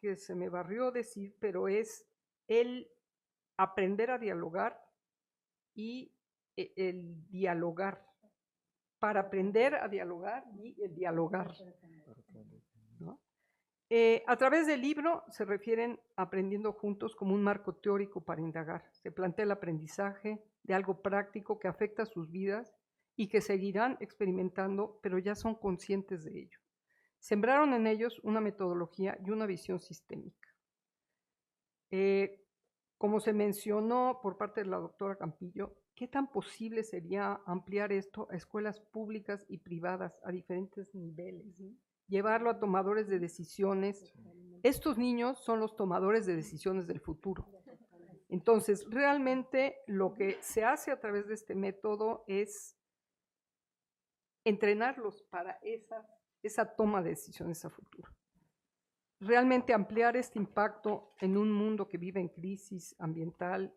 que se me barrió decir, pero es el aprender a dialogar y el dialogar, para aprender a dialogar y el dialogar, ¿no? A través del libro se refieren a Aprendiendo Juntos como un marco teórico para indagar. Se plantea el aprendizaje de algo práctico que afecta a sus vidas y que seguirán experimentando, pero ya son conscientes de ello. Sembraron en ellos una metodología y una visión sistémica. Como se mencionó por parte de la doctora Campillo, ¿qué tan posible sería ampliar esto a escuelas públicas y privadas a diferentes niveles? Llevarlo a tomadores de decisiones. Estos niños son los tomadores de decisiones del futuro. Entonces, realmente lo que se hace a través de este método es entrenarlos para esa toma de decisiones a futuro. Realmente ampliar este impacto en un mundo que vive en crisis ambiental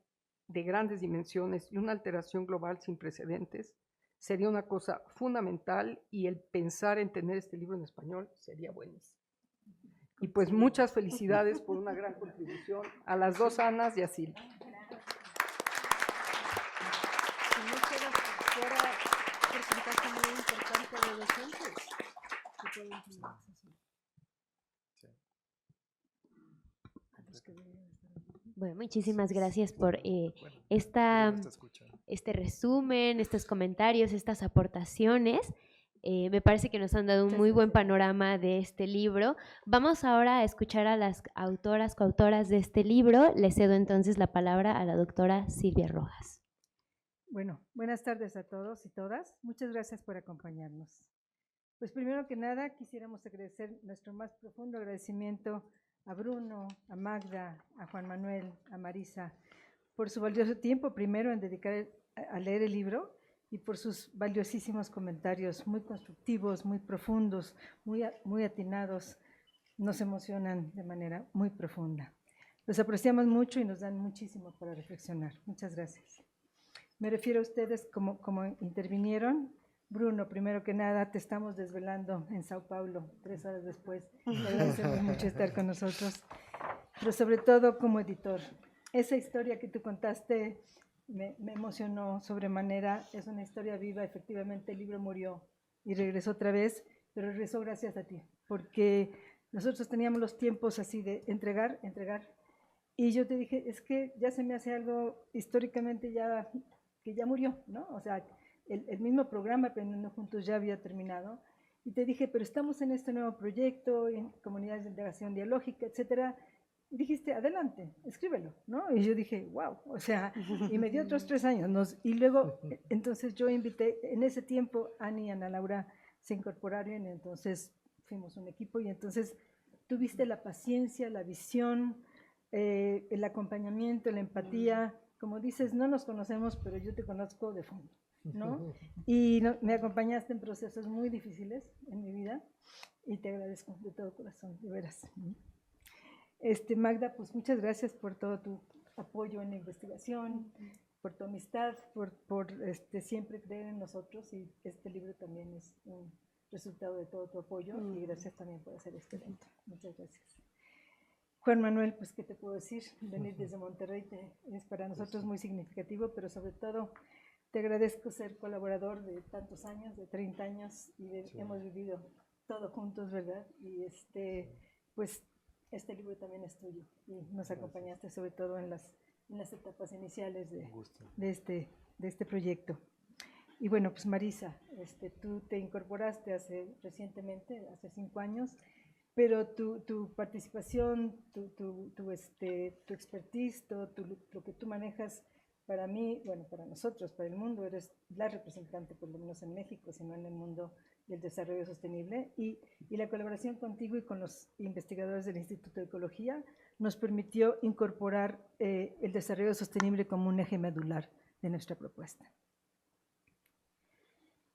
de grandes dimensiones y una alteración global sin precedentes sería una cosa fundamental, y el pensar en tener este libro en español sería buenísimo. Y pues muchas felicidades por una gran contribución a las dos Anas y a Silvia. Bueno, muchísimas gracias por este resumen, estos comentarios, estas aportaciones. Me parece que nos han dado un muy buen panorama de este libro. Vamos ahora a escuchar a las autoras, coautoras de este libro. Le cedo entonces la palabra a la doctora Silvia Rojas. Bueno, buenas tardes a todos y todas. Muchas gracias por acompañarnos. Pues primero que nada quisiéramos agradecer nuestro más profundo agradecimiento a Bruno, a Magda, a Juan Manuel, a Marisa, por su valioso tiempo primero en dedicar a leer el libro, y por sus valiosísimos comentarios muy constructivos, muy profundos, muy atinados. Nos emocionan de manera muy profunda. Los apreciamos mucho y nos dan muchísimo para reflexionar. Muchas gracias. Me refiero a ustedes como intervinieron. Bruno, primero que nada, te estamos desvelando en Sao Paulo, 3 horas después. Te agradecemos mucho estar con nosotros, pero sobre todo como editor. Esa historia que tú contaste me emocionó sobremanera. Es una historia viva. Efectivamente, el libro murió y regresó otra vez, pero regresó gracias a ti. porque nosotros teníamos los tiempos así de entregar, y yo te dije, es que ya se me hace algo históricamente ya, que ya murió, ¿no? O sea, el mismo programa Aprendiendo Juntos ya había terminado, y te dije, pero estamos en este nuevo proyecto, en comunidades de integración dialógica, etcétera, y dijiste, adelante, escríbelo, ¿no? Y yo dije, wow, o sea, y me dio otros 3 años, y luego, entonces yo invité, en ese tiempo, Ani y Ana Laura se incorporaron, y entonces fuimos un equipo, y entonces tuviste la paciencia, la visión, el acompañamiento, la empatía, como dices, no nos conocemos, pero yo te conozco de fondo, ¿no? Y me acompañaste en procesos muy difíciles en mi vida, y te agradezco de todo corazón, de veras. Magda, pues muchas gracias por todo tu apoyo en la investigación, por tu amistad, por siempre creer en nosotros, y este libro también es un resultado de todo tu apoyo, y gracias también por hacer este evento. Muchas gracias. Juan Manuel, pues qué te puedo decir, venir desde Monterrey es para nosotros muy significativo, pero sobre todo te agradezco ser colaborador de tantos años, de 30 años, y hemos vivido todo juntos, ¿verdad? Y pues este libro también es tuyo, y nos acompañaste sobre todo en las etapas iniciales de este proyecto. Y bueno, pues Marisa, tú te incorporaste recientemente, hace 5 años, pero tu participación, tu expertise, lo que tú manejas, para mí, bueno, para nosotros, para el mundo, eres la representante, por lo menos en México, sino en el mundo del desarrollo sostenible, y la colaboración contigo y con los investigadores del Instituto de Ecología nos permitió incorporar el desarrollo sostenible como un eje medular de nuestra propuesta.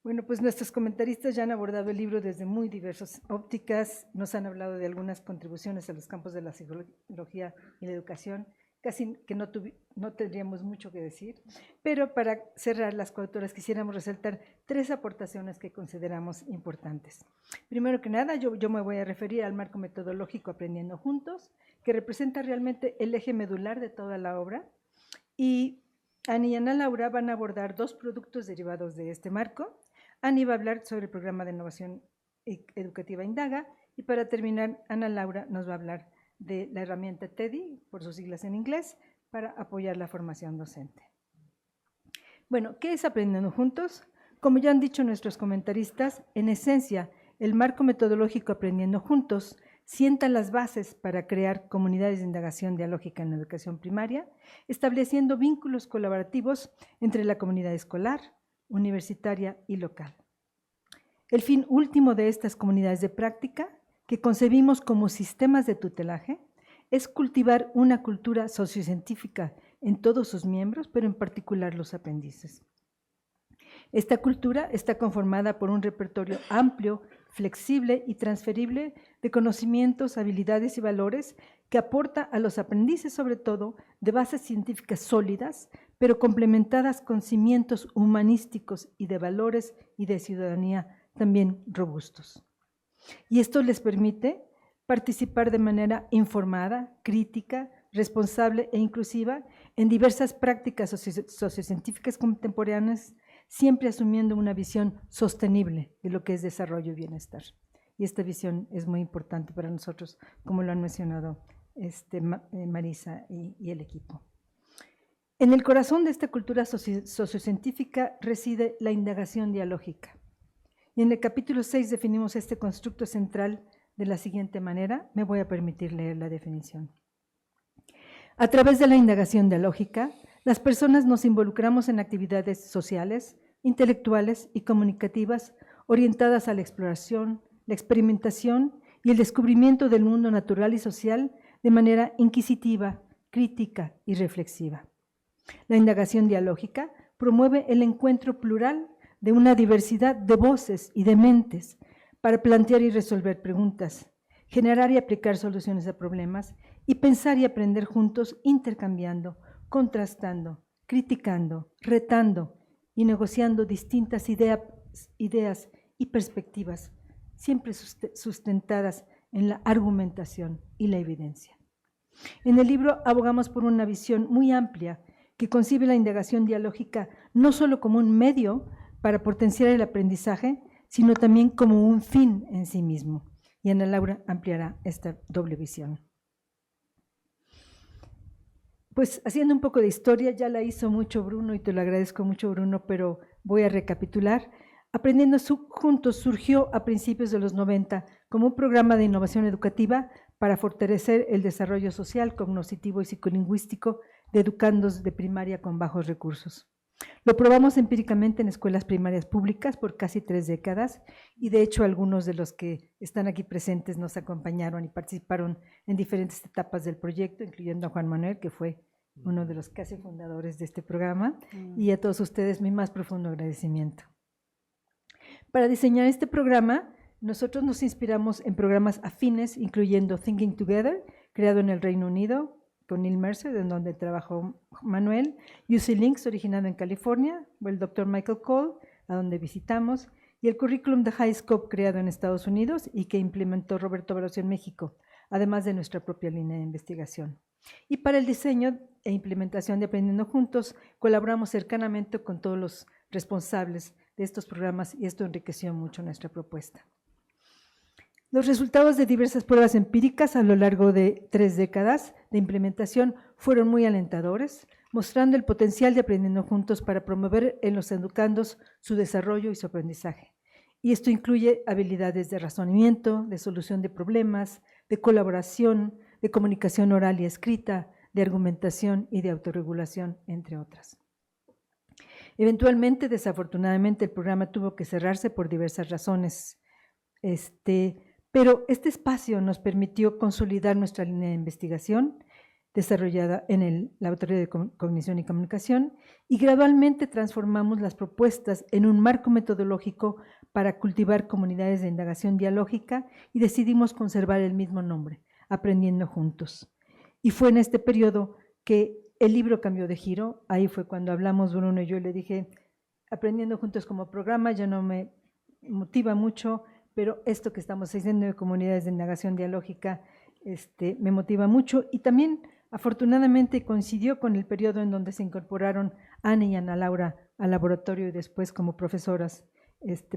Bueno, pues nuestros comentaristas ya han abordado el libro desde muy diversas ópticas, nos han hablado de algunas contribuciones a los campos de la psicología y la educación, casi que no tendríamos mucho que decir, pero para cerrar las coautoras quisiéramos resaltar 3 aportaciones que consideramos importantes. Primero que nada, yo me voy a referir al marco metodológico Aprendiendo Juntos, que representa realmente el eje medular de toda la obra, y Ani y Ana Laura van a abordar 2 productos derivados de este marco. Ani va a hablar sobre el programa de innovación educativa Indaga, y para terminar, Ana Laura nos va a hablar de la herramienta TEDI, por sus siglas en inglés, para apoyar la formación docente. Bueno, ¿qué es Aprendiendo Juntos? Como ya han dicho nuestros comentaristas, en esencia, el marco metodológico Aprendiendo Juntos sienta las bases para crear comunidades de indagación dialógica en la educación primaria, estableciendo vínculos colaborativos entre la comunidad escolar, universitaria y local. El fin último de estas comunidades de práctica, que concebimos como sistemas de tutelaje, es cultivar una cultura sociocientífica en todos sus miembros, pero en particular los aprendices. Esta cultura está conformada por un repertorio amplio, flexible y transferible de conocimientos, habilidades y valores que aporta a los aprendices sobre todo de bases científicas sólidas, pero complementadas con cimientos humanísticos y de valores y de ciudadanía también robustos. Y esto les permite participar de manera informada, crítica, responsable e inclusiva en diversas prácticas sociocientíficas contemporáneas, siempre asumiendo una visión sostenible de lo que es desarrollo y bienestar. Y esta visión es muy importante para nosotros, como lo han mencionado Marisa y el equipo. En el corazón de esta cultura sociocientífica reside la indagación dialógica. Y en el capítulo 6 definimos este constructo central de la siguiente manera. Me voy a permitir leer la definición. A través de la indagación dialógica, las personas nos involucramos en actividades sociales, intelectuales y comunicativas orientadas a la exploración, la experimentación y el descubrimiento del mundo natural y social de manera inquisitiva, crítica y reflexiva. La indagación dialógica promueve el encuentro plural de una diversidad de voces y de mentes para plantear y resolver preguntas, generar y aplicar soluciones a problemas y pensar y aprender juntos intercambiando, contrastando, criticando, retando y negociando distintas ideas y perspectivas, siempre sustentadas en la argumentación y la evidencia. En el libro abogamos por una visión muy amplia que concibe la indagación dialógica no solo como un medio para potenciar el aprendizaje, sino también como un fin en sí mismo. y Ana Laura ampliará esta doble visión. Pues haciendo un poco de historia, ya la hizo mucho Bruno y te lo agradezco mucho, Bruno, pero voy a recapitular. Aprendiendo Juntos surgió a principios de los 90 como un programa de innovación educativa para fortalecer el desarrollo social, cognitivo y psicolingüístico de educandos de primaria con bajos recursos. Lo probamos empíricamente en escuelas primarias públicas por casi 3 décadas y de hecho algunos de los que están aquí presentes nos acompañaron y participaron en diferentes etapas del proyecto, incluyendo a Juan Manuel, que fue uno de los casi fundadores de este programa, y a todos ustedes mi más profundo agradecimiento. Para diseñar este programa, nosotros nos inspiramos en programas afines, incluyendo Thinking Together, creado en el Reino Unido, con Neil Mercer, en donde trabajó Manuel, UC Links, originado en California, o el Dr. Michael Cole, a donde visitamos, y el currículum de High Scope, creado en Estados Unidos y que implementó Roberto Barroso en México, además de nuestra propia línea de investigación. Y para el diseño e implementación de Aprendiendo Juntos, colaboramos cercanamente con todos los responsables de estos programas y esto enriqueció mucho nuestra propuesta. Los resultados de diversas pruebas empíricas a lo largo de 3 décadas de implementación fueron muy alentadores, mostrando el potencial de Aprendiendo Juntos para promover en los educandos su desarrollo y su aprendizaje. Y esto incluye habilidades de razonamiento, de solución de problemas, de colaboración, de comunicación oral y escrita, de argumentación y de autorregulación, entre otras. Eventualmente, desafortunadamente, el programa tuvo que cerrarse por diversas razones, pero este espacio nos permitió consolidar nuestra línea de investigación desarrollada en el Laboratorio de Cognición y Comunicación y gradualmente transformamos las propuestas en un marco metodológico para cultivar comunidades de indagación dialógica y decidimos conservar el mismo nombre, Aprendiendo Juntos. Y fue en este periodo que el libro cambió de giro. Ahí fue cuando hablamos Bruno y yo, le dije, Aprendiendo Juntos como programa ya no me motiva mucho, pero esto que estamos haciendo de comunidades de indagación dialógica me motiva mucho. Y también, afortunadamente, coincidió con el periodo en donde se incorporaron Ana y Ana Laura al laboratorio y después como profesoras,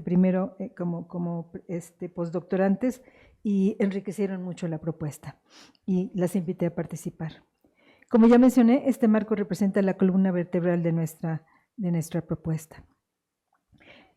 primero como postdoctorantes, y enriquecieron mucho la propuesta y las invité a participar. Como ya mencioné, este marco representa la columna vertebral de nuestra propuesta.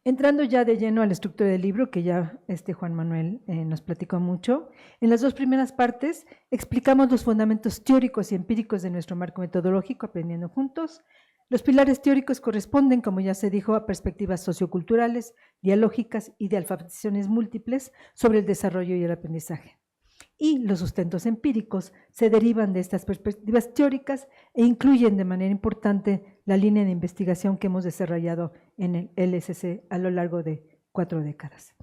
Entrando ya de lleno a la estructura del libro, que ya Juan Manuel nos platicó mucho, en las 2 primeras partes explicamos los fundamentos teóricos y empíricos de nuestro marco metodológico, Aprendiendo Juntos. Los pilares teóricos corresponden, como ya se dijo, a perspectivas socioculturales, dialógicas y de alfabetizaciones múltiples sobre el desarrollo y el aprendizaje. Y los sustentos empíricos se derivan de estas perspectivas teóricas e incluyen de manera importante la línea de investigación que hemos desarrollado en el LSC a lo largo de 4 décadas.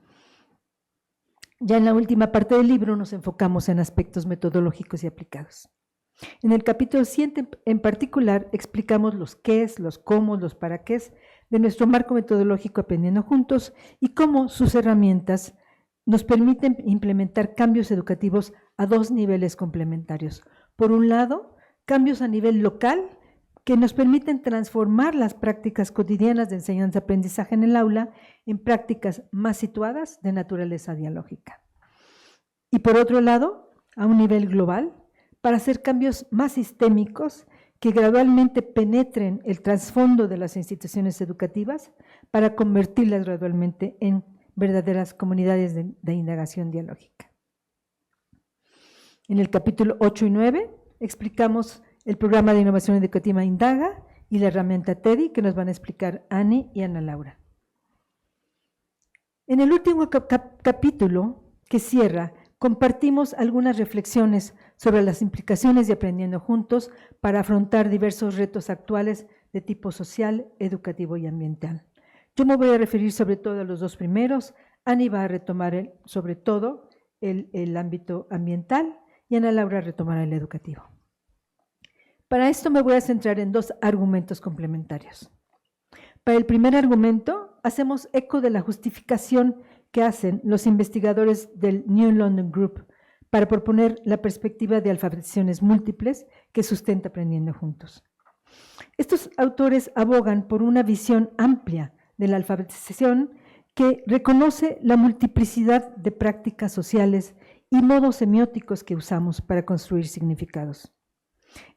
Ya en la última parte del libro nos enfocamos en aspectos metodológicos y aplicados. En el capítulo 7 en particular explicamos los qués, los cómo, los para qué de nuestro marco metodológico Aprendiendo Juntos y cómo sus herramientas nos permiten implementar cambios educativos a 2 niveles complementarios. Por un lado, cambios a nivel local que nos permiten transformar las prácticas cotidianas de enseñanza-aprendizaje en el aula en prácticas más situadas de naturaleza dialógica. Y por otro lado, a un nivel global, para hacer cambios más sistémicos que gradualmente penetren el trasfondo de las instituciones educativas para convertirlas gradualmente en verdaderas comunidades de indagación dialógica. En el capítulo 8 y 9 explicamos el programa de innovación educativa Indaga y la herramienta TEDI que nos van a explicar Ani y Ana Laura. En el último capítulo que cierra, compartimos algunas reflexiones sobre las implicaciones de Aprendiendo Juntos para afrontar diversos retos actuales de tipo social, educativo y ambiental. Yo me voy a referir sobre todo a los 2 primeros, Ani va a retomar sobre todo el ámbito ambiental y Ana Laura retomará el educativo. Para esto me voy a centrar en 2 argumentos complementarios. Para el primer argumento, hacemos eco de la justificación que hacen los investigadores del New London Group para proponer la perspectiva de alfabetizaciones múltiples que sustenta Aprendiendo Juntos. Estos autores abogan por una visión amplia de la alfabetización que reconoce la multiplicidad de prácticas sociales y modos semióticos que usamos para construir significados.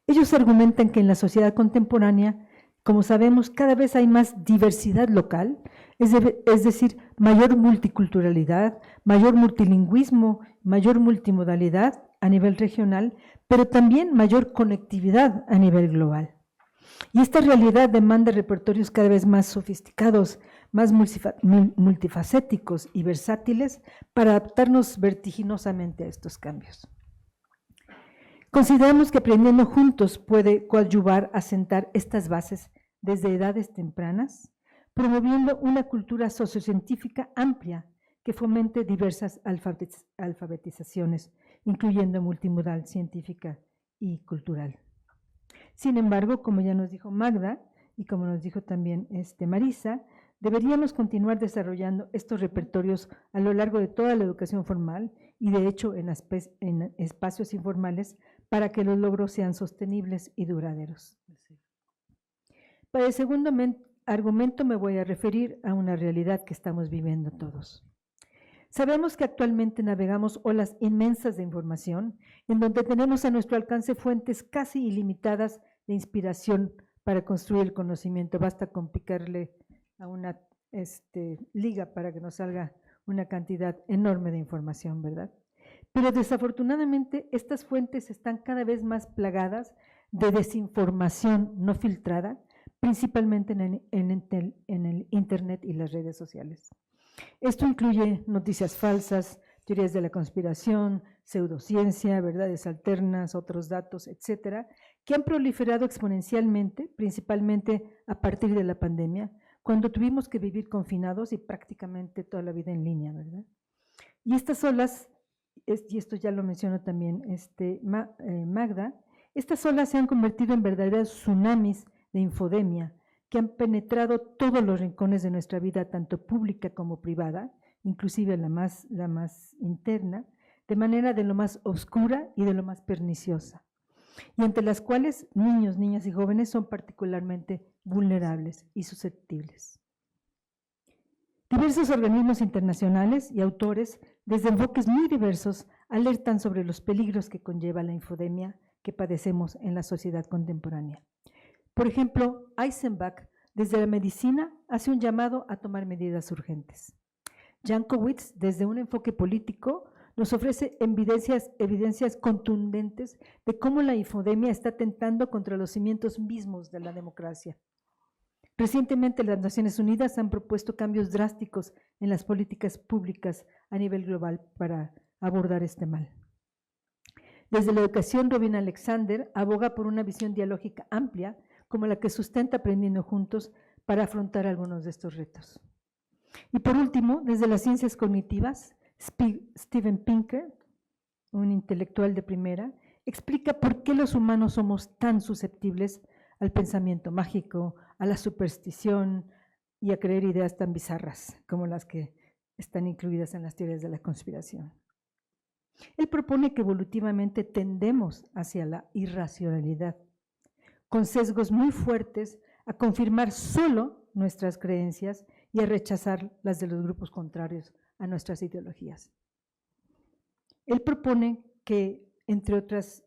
Ellos argumentan que en la sociedad contemporánea, como sabemos, cada vez hay más diversidad local, es decir, mayor multiculturalidad, mayor multilingüismo, mayor multimodalidad a nivel regional, pero también mayor conectividad a nivel global. Y esta realidad demanda repertorios cada vez más sofisticados, más multifacéticos y versátiles para adaptarnos vertiginosamente a estos cambios. Consideramos que Aprendiendo Juntos puede coadyuvar a sentar estas bases desde edades tempranas, promoviendo una cultura sociocientífica amplia que fomente diversas alfabetizaciones, incluyendo multimodal, científica y cultural. Sin embargo, como ya nos dijo Magda y como nos dijo también Marisa, deberíamos continuar desarrollando estos repertorios a lo largo de toda la educación formal y de hecho en espacios informales para que los logros sean sostenibles y duraderos. Para el segundo argumento me voy a referir a una realidad que estamos viviendo todos. Sabemos que actualmente navegamos olas inmensas de información, en donde tenemos a nuestro alcance fuentes casi ilimitadas de inspiración para construir el conocimiento. Basta con picarle a una liga para que nos salga una cantidad enorme de información, ¿verdad? Pero desafortunadamente estas fuentes están cada vez más plagadas de desinformación no filtrada, principalmente en el Internet y las redes sociales. Esto incluye noticias falsas, teorías de la conspiración, pseudociencia, verdades alternas, otros datos, etcétera, que han proliferado exponencialmente, principalmente a partir de la pandemia, cuando tuvimos que vivir confinados y prácticamente toda la vida en línea, ¿verdad? Y estas olas, y esto ya lo mencionó también Magda, estas olas se han convertido en verdaderos tsunamis de infodemia que han penetrado todos los rincones de nuestra vida, tanto pública como privada, inclusive la más interna, de manera de lo más oscura y de lo más perniciosa, y entre las cuales niños, niñas y jóvenes son particularmente vulnerables y susceptibles. Diversos organismos internacionales y autores, desde enfoques muy diversos, alertan sobre los peligros que conlleva la infodemia que padecemos en la sociedad contemporánea. Por ejemplo, Eisenbach, desde la medicina, hace un llamado a tomar medidas urgentes. Jankowitz, desde un enfoque político, nos ofrece evidencias contundentes de cómo la infodemia está atentando contra los cimientos mismos de la democracia. Recientemente, las Naciones Unidas han propuesto cambios drásticos en las políticas públicas a nivel global para abordar este mal. Desde la educación, Robin Alexander aboga por una visión dialógica amplia, como la que sustenta Aprendiendo Juntos, para afrontar algunos de estos retos. Y por último, desde las ciencias cognitivas, Steven Pinker, un intelectual de primera, explica por qué los humanos somos tan susceptibles al pensamiento mágico, a la superstición y a creer ideas tan bizarras como las que están incluidas en las teorías de la conspiración. Él propone que evolutivamente tendemos hacia la irracionalidad, con sesgos muy fuertes a confirmar solo nuestras creencias y a rechazar las de los grupos contrarios a nuestras ideologías. Él propone que, entre otras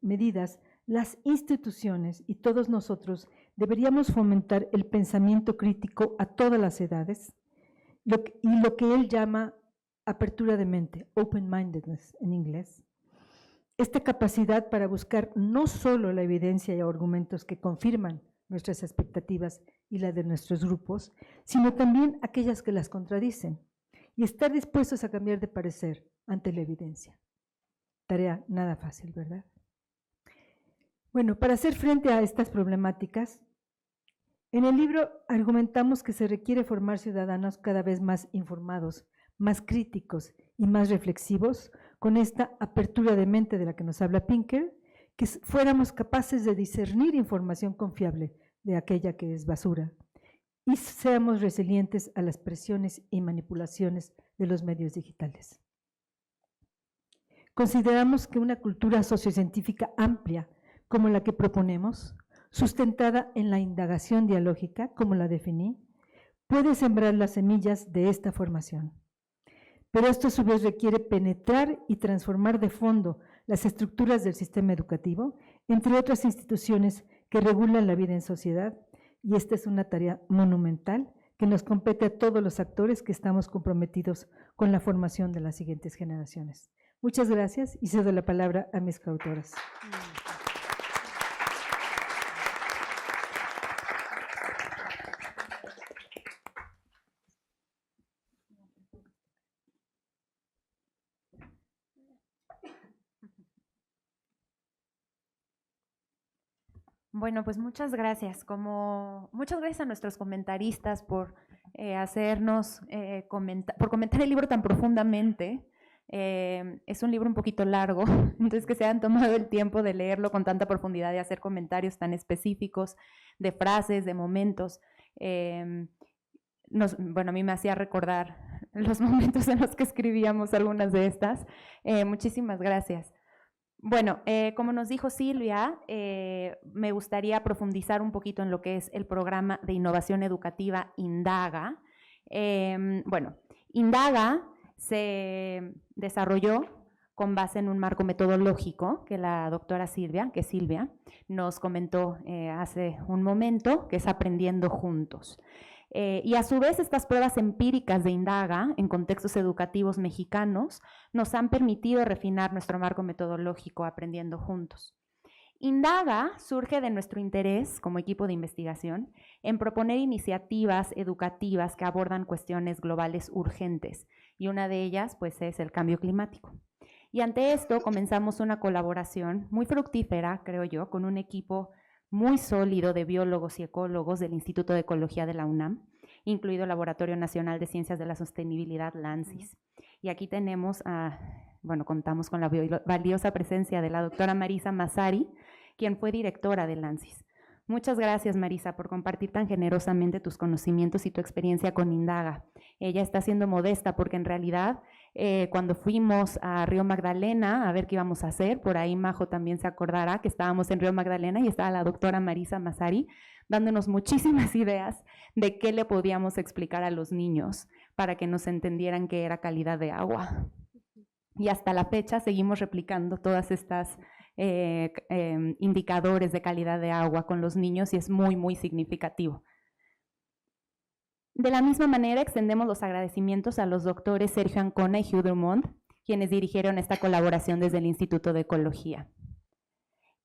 medidas, las instituciones y todos nosotros deberíamos fomentar el pensamiento crítico a todas las edades y lo que él llama apertura de mente, open-mindedness en inglés. Esta capacidad para buscar no solo la evidencia y argumentos que confirman nuestras expectativas y la de nuestros grupos, sino también aquellas que las contradicen, y estar dispuestos a cambiar de parecer ante la evidencia. Tarea nada fácil, ¿verdad? Bueno, para hacer frente a estas problemáticas, en el libro argumentamos que se requiere formar ciudadanos cada vez más informados, más críticos y más reflexivos, con esta apertura de mente de la que nos habla Pinker, que fuéramos capaces de discernir información confiable de aquella que es basura y seamos resilientes a las presiones y manipulaciones de los medios digitales. Consideramos que una cultura sociocientífica amplia, como la que proponemos, sustentada en la indagación dialógica, como la definí, puede sembrar las semillas de esta formación. pero esto a su vez requiere penetrar y transformar de fondo las estructuras del sistema educativo, entre otras instituciones que regulan la vida en sociedad, y esta es una tarea monumental que nos compete a todos los actores que estamos comprometidos con la formación de las siguientes generaciones. Muchas gracias y cedo la palabra a mis coautoras. Bueno, pues muchas gracias. Muchas gracias a nuestros comentaristas por por comentar el libro tan profundamente. Es un libro un poquito largo, entonces que se han tomado el tiempo de leerlo con tanta profundidad y hacer comentarios tan específicos de frases, de momentos. Bueno, a mí me hacía recordar los momentos en los que escribíamos algunas de estas. Muchísimas gracias. Bueno, como nos dijo Silvia, me gustaría profundizar un poquito en lo que es el programa de innovación educativa Indaga. Bueno, Indaga se desarrolló con base en un marco metodológico que la doctora Silvia, nos comentó hace un momento, que es Aprendiendo Juntos. Y a su vez estas pruebas empíricas de Indaga en contextos educativos mexicanos nos han permitido refinar nuestro marco metodológico Aprendiendo Juntos. Indaga surge de nuestro interés como equipo de investigación en proponer iniciativas educativas que abordan cuestiones globales urgentes, y una de ellas pues es el cambio climático. Y ante esto comenzamos una colaboración muy fructífera, creo yo, con un equipo muy sólido de biólogos y ecólogos del Instituto de Ecología de la UNAM, incluido el Laboratorio Nacional de Ciencias de la Sostenibilidad, LANCIS. Y aquí contamos con la valiosa presencia de la doctora Marisa Massari, quien fue directora de LANCIS. Muchas gracias, Marisa, por compartir tan generosamente tus conocimientos y tu experiencia con Indaga. Ella está siendo modesta porque en realidad cuando fuimos a Río Magdalena a ver qué íbamos a hacer, por ahí Majo también se acordará que estábamos en Río Magdalena y estaba la doctora Marisa Massari dándonos muchísimas ideas de qué le podíamos explicar a los niños para que nos entendieran qué era calidad de agua. Y hasta la fecha seguimos replicando todas estas indicadores de calidad de agua con los niños y es muy, muy significativo. De la misma manera, extendemos los agradecimientos a los doctores Sergio Ancona y Hugh Drummond, quienes dirigieron esta colaboración desde el Instituto de Ecología.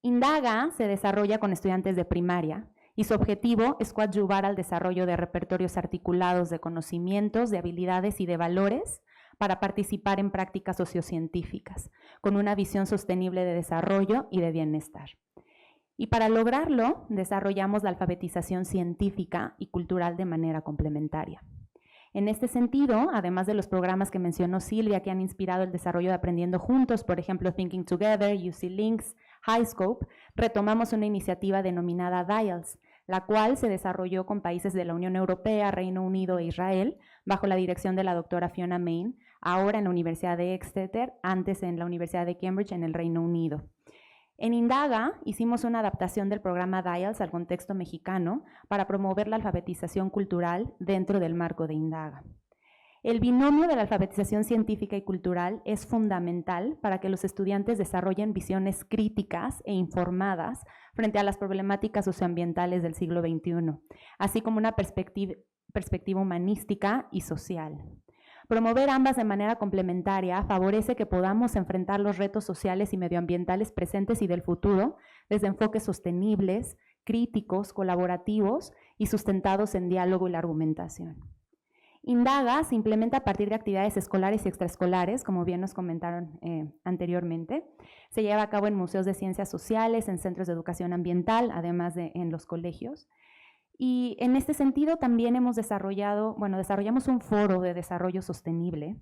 Indaga se desarrolla con estudiantes de primaria y su objetivo es coadyuvar al desarrollo de repertorios articulados de conocimientos, de habilidades y de valores para participar en prácticas sociocientíficas, con una visión sostenible de desarrollo y de bienestar. Y para lograrlo, desarrollamos la alfabetización científica y cultural de manera complementaria. En este sentido, además de los programas que mencionó Silvia, que han inspirado el desarrollo de Aprendiendo Juntos, por ejemplo, Thinking Together, UC Links, HighScope, retomamos una iniciativa denominada DIALS, la cual se desarrolló con países de la Unión Europea, Reino Unido e Israel, bajo la dirección de la doctora Fiona Main, ahora en la Universidad de Exeter, antes en la Universidad de Cambridge, en el Reino Unido. En Indaga hicimos una adaptación del programa DIALS al contexto mexicano para promover la alfabetización cultural dentro del marco de Indaga. El binomio de la alfabetización científica y cultural es fundamental para que los estudiantes desarrollen visiones críticas e informadas frente a las problemáticas socioambientales del siglo XXI, así como una perspectiva humanística y social. Promover ambas de manera complementaria favorece que podamos enfrentar los retos sociales y medioambientales presentes y del futuro desde enfoques sostenibles, críticos, colaborativos y sustentados en diálogo y la argumentación. Indaga se implementa a partir de actividades escolares y extraescolares, como bien nos comentaron anteriormente. Se lleva a cabo en museos de ciencias sociales, en centros de educación ambiental, además de en los colegios. Y en este sentido también desarrollamos un foro de desarrollo sostenible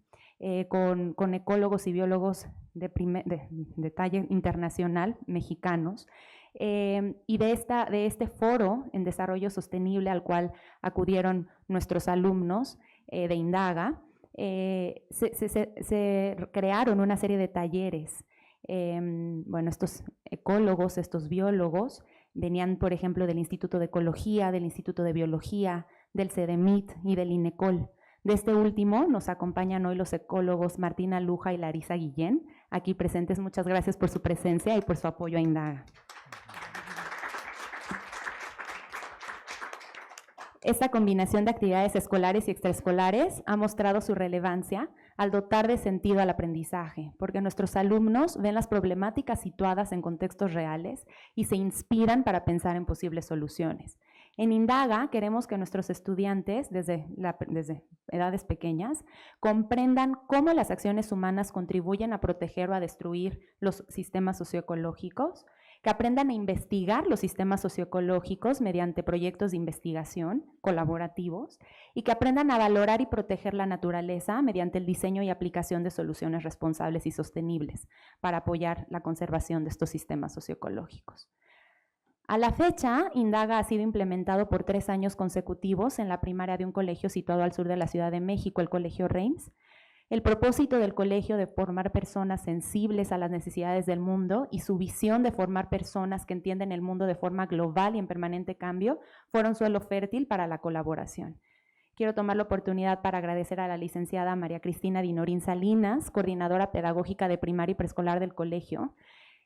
con ecólogos y biólogos de talla internacional, mexicanos, y de este foro en desarrollo sostenible al cual acudieron nuestros alumnos de Indaga, se crearon una serie de talleres. Estos ecólogos, estos biólogos, venían, por ejemplo, del Instituto de Ecología, del Instituto de Biología, del CEDEMIT y del INECOL, De este último nos acompañan hoy los ecólogos Martina Luja y Larisa Guillén, aquí presentes. Muchas gracias por su presencia y por su apoyo a Indaga. Esta combinación de actividades escolares y extraescolares ha mostrado su relevancia al dotar de sentido al aprendizaje, porque nuestros alumnos ven las problemáticas situadas en contextos reales y se inspiran para pensar en posibles soluciones. En Indaga queremos que nuestros estudiantes, desde edades pequeñas, comprendan cómo las acciones humanas contribuyen a proteger o a destruir los sistemas socioecológicos, que aprendan a investigar los sistemas socioecológicos mediante proyectos de investigación colaborativos y que aprendan a valorar y proteger la naturaleza mediante el diseño y aplicación de soluciones responsables y sostenibles para apoyar la conservación de estos sistemas socioecológicos. A la fecha, Indaga ha sido implementado por 3 años consecutivos en la primaria de un colegio situado al sur de la Ciudad de México, el Colegio Reims. El propósito del colegio de formar personas sensibles a las necesidades del mundo y su visión de formar personas que entienden el mundo de forma global y en permanente cambio fueron suelo fértil para la colaboración. Quiero tomar la oportunidad para agradecer a la licenciada María Cristina Dinorín Salinas, coordinadora pedagógica de primaria y preescolar del colegio,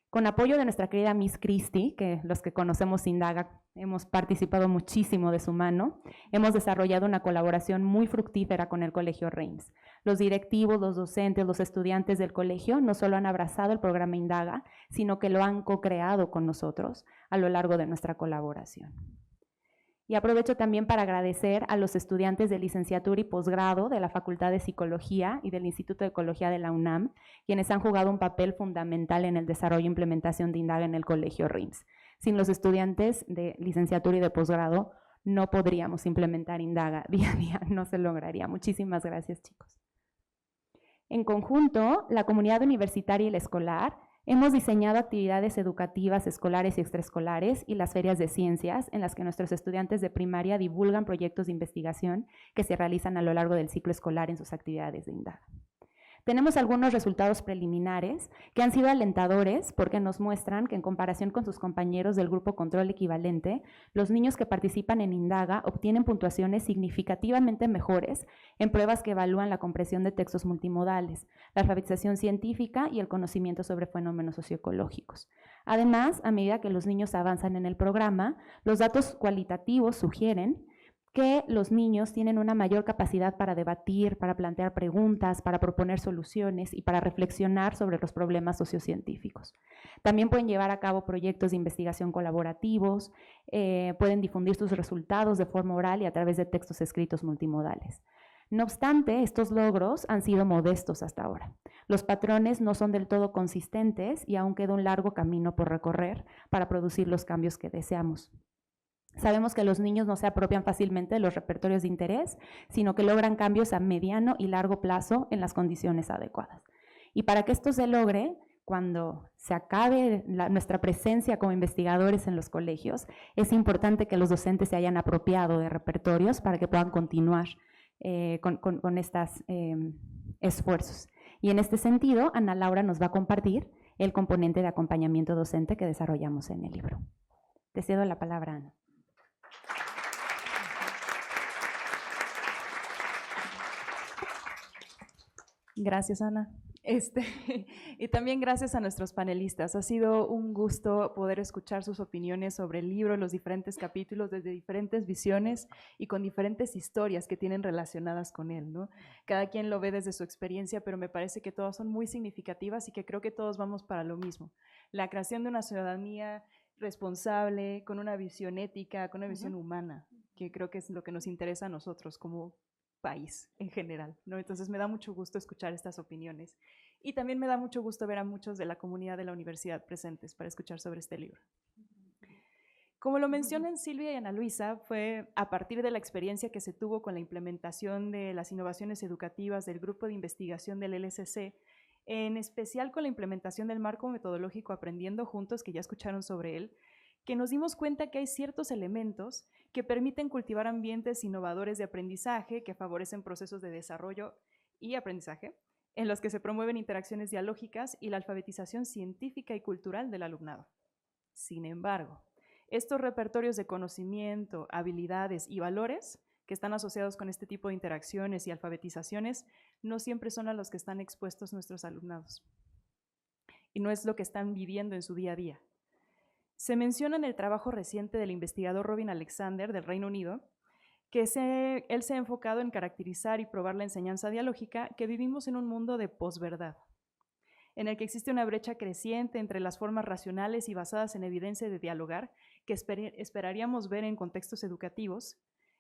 con apoyo de nuestra querida Miss Christie, que los que conocemos Indaga hemos participado muchísimo de su mano, hemos desarrollado una colaboración muy fructífera con el Colegio Reims. Los directivos, los docentes, los estudiantes del colegio no solo han abrazado el programa Indaga, sino que lo han co-creado con nosotros a lo largo de nuestra colaboración. Y aprovecho también para agradecer a los estudiantes de licenciatura y posgrado de la Facultad de Psicología y del Instituto de Ecología de la UNAM, quienes han jugado un papel fundamental en el desarrollo e implementación de Indaga en el Colegio Reims. Sin los estudiantes de licenciatura y de posgrado, no podríamos implementar Indaga día a día, no se lograría. Muchísimas gracias, chicos. En conjunto, la comunidad universitaria y la escolar hemos diseñado actividades educativas escolares y extraescolares y las ferias de ciencias en las que nuestros estudiantes de primaria divulgan proyectos de investigación que se realizan a lo largo del ciclo escolar en sus actividades de Indaga. Tenemos algunos resultados preliminares que han sido alentadores porque nos muestran que en comparación con sus compañeros del grupo control equivalente, los niños que participan en Indaga obtienen puntuaciones significativamente mejores en pruebas que evalúan la comprensión de textos multimodales, la alfabetización científica y el conocimiento sobre fenómenos socioecológicos. Además, a medida que los niños avanzan en el programa, los datos cualitativos sugieren que los niños tienen una mayor capacidad para debatir, para plantear preguntas, para proponer soluciones y para reflexionar sobre los problemas sociocientíficos. También pueden llevar a cabo proyectos de investigación colaborativos, pueden difundir sus resultados de forma oral y a través de textos escritos multimodales. No obstante, estos logros han sido modestos hasta ahora. Los patrones no son del todo consistentes y aún queda un largo camino por recorrer para producir los cambios que deseamos. Sabemos que los niños no se apropian fácilmente de los repertorios de interés, sino que logran cambios a mediano y largo plazo en las condiciones adecuadas. Y para que esto se logre, cuando se acabe nuestra presencia como investigadores en los colegios, es importante que los docentes se hayan apropiado de repertorios para que puedan continuar con estos esfuerzos. Y en este sentido, Ana Laura nos va a compartir el componente de acompañamiento docente que desarrollamos en el libro. Te cedo la palabra, Ana. Gracias, Ana. Y también gracias a nuestros panelistas. Ha sido un gusto poder escuchar sus opiniones sobre el libro, los diferentes capítulos, desde diferentes visiones y con diferentes historias que tienen relacionadas con él, ¿no? Cada quien lo ve desde su experiencia, pero me parece que todas son muy significativas y que creo que todos vamos para lo mismo. La creación de una ciudadanía responsable, con una visión ética, con una visión humana, que creo que es lo que nos interesa a nosotros como país en general, ¿no? Entonces me da mucho gusto escuchar estas opiniones y también me da mucho gusto ver a muchos de la comunidad de la universidad presentes para escuchar sobre este libro. Como lo mencionan Silvia y Ana Luisa, fue a partir de la experiencia que se tuvo con la implementación de las innovaciones educativas del grupo de investigación del LSC, en especial con la implementación del marco metodológico Aprendiendo Juntos, que ya escucharon sobre él, que nos dimos cuenta que hay ciertos elementos que permiten cultivar ambientes innovadores de aprendizaje que favorecen procesos de desarrollo y aprendizaje, en los que se promueven interacciones dialógicas y la alfabetización científica y cultural del alumnado. Sin embargo, estos repertorios de conocimiento, habilidades y valores que están asociados con este tipo de interacciones y alfabetizaciones no siempre son a los que están expuestos nuestros alumnados. Y no es lo que están viviendo en su día a día. Se menciona en el trabajo reciente del investigador Robin Alexander del Reino Unido que él se ha enfocado en caracterizar y probar la enseñanza dialógica que vivimos en un mundo de posverdad, en el que existe una brecha creciente entre las formas racionales y basadas en evidencia de dialogar que esperaríamos ver en contextos educativos,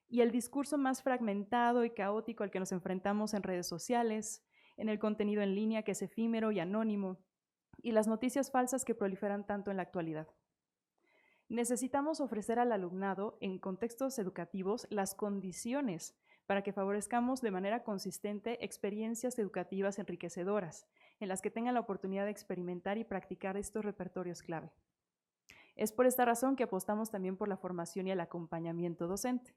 y el discurso más fragmentado y caótico al que nos enfrentamos en redes sociales, en el contenido en línea que es efímero y anónimo, y las noticias falsas que proliferan tanto en la actualidad. Necesitamos ofrecer al alumnado, en contextos educativos, las condiciones para que favorezcamos de manera consistente experiencias educativas enriquecedoras, en las que tengan la oportunidad de experimentar y practicar estos repertorios clave. Es por esta razón que apostamos también por la formación y el acompañamiento docente,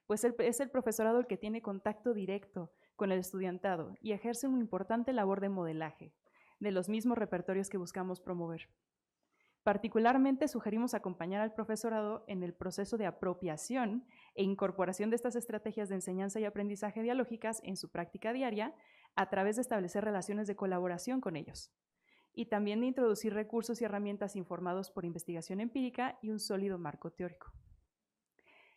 pues es el profesorado el que tiene contacto directo con el estudiantado y ejerce una importante labor de modelaje de los mismos repertorios que buscamos promover. Particularmente sugerimos acompañar al profesorado en el proceso de apropiación e incorporación de estas estrategias de enseñanza y aprendizaje dialógicas en su práctica diaria a través de establecer relaciones de colaboración con ellos y también de introducir recursos y herramientas informados por investigación empírica y un sólido marco teórico.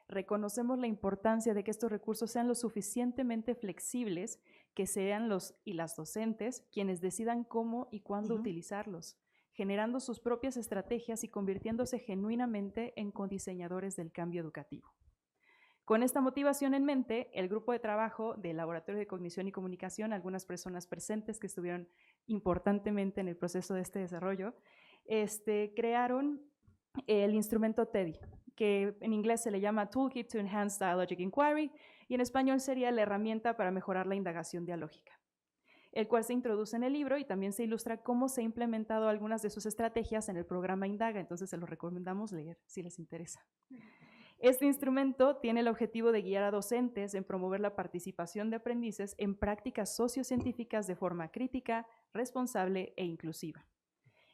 Reconocemos la importancia de que estos recursos sean lo suficientemente flexibles que sean los y las docentes quienes decidan cómo y cuándo utilizarlos, generando sus propias estrategias y convirtiéndose genuinamente en codiseñadores del cambio educativo. Con esta motivación en mente, el grupo de trabajo del Laboratorio de Cognición y Comunicación, algunas personas presentes que estuvieron importantemente en el proceso de este desarrollo, crearon el instrumento TEDI, que en inglés se le llama Toolkit to Enhance Dialogic Inquiry, y en español sería la herramienta para mejorar la indagación dialógica, el cual se introduce en el libro y también se ilustra cómo se han implementado algunas de sus estrategias en el programa Indaga, entonces se los recomendamos leer si les interesa. Este instrumento tiene el objetivo de guiar a docentes en promover la participación de aprendices en prácticas sociocientíficas de forma crítica, responsable e inclusiva.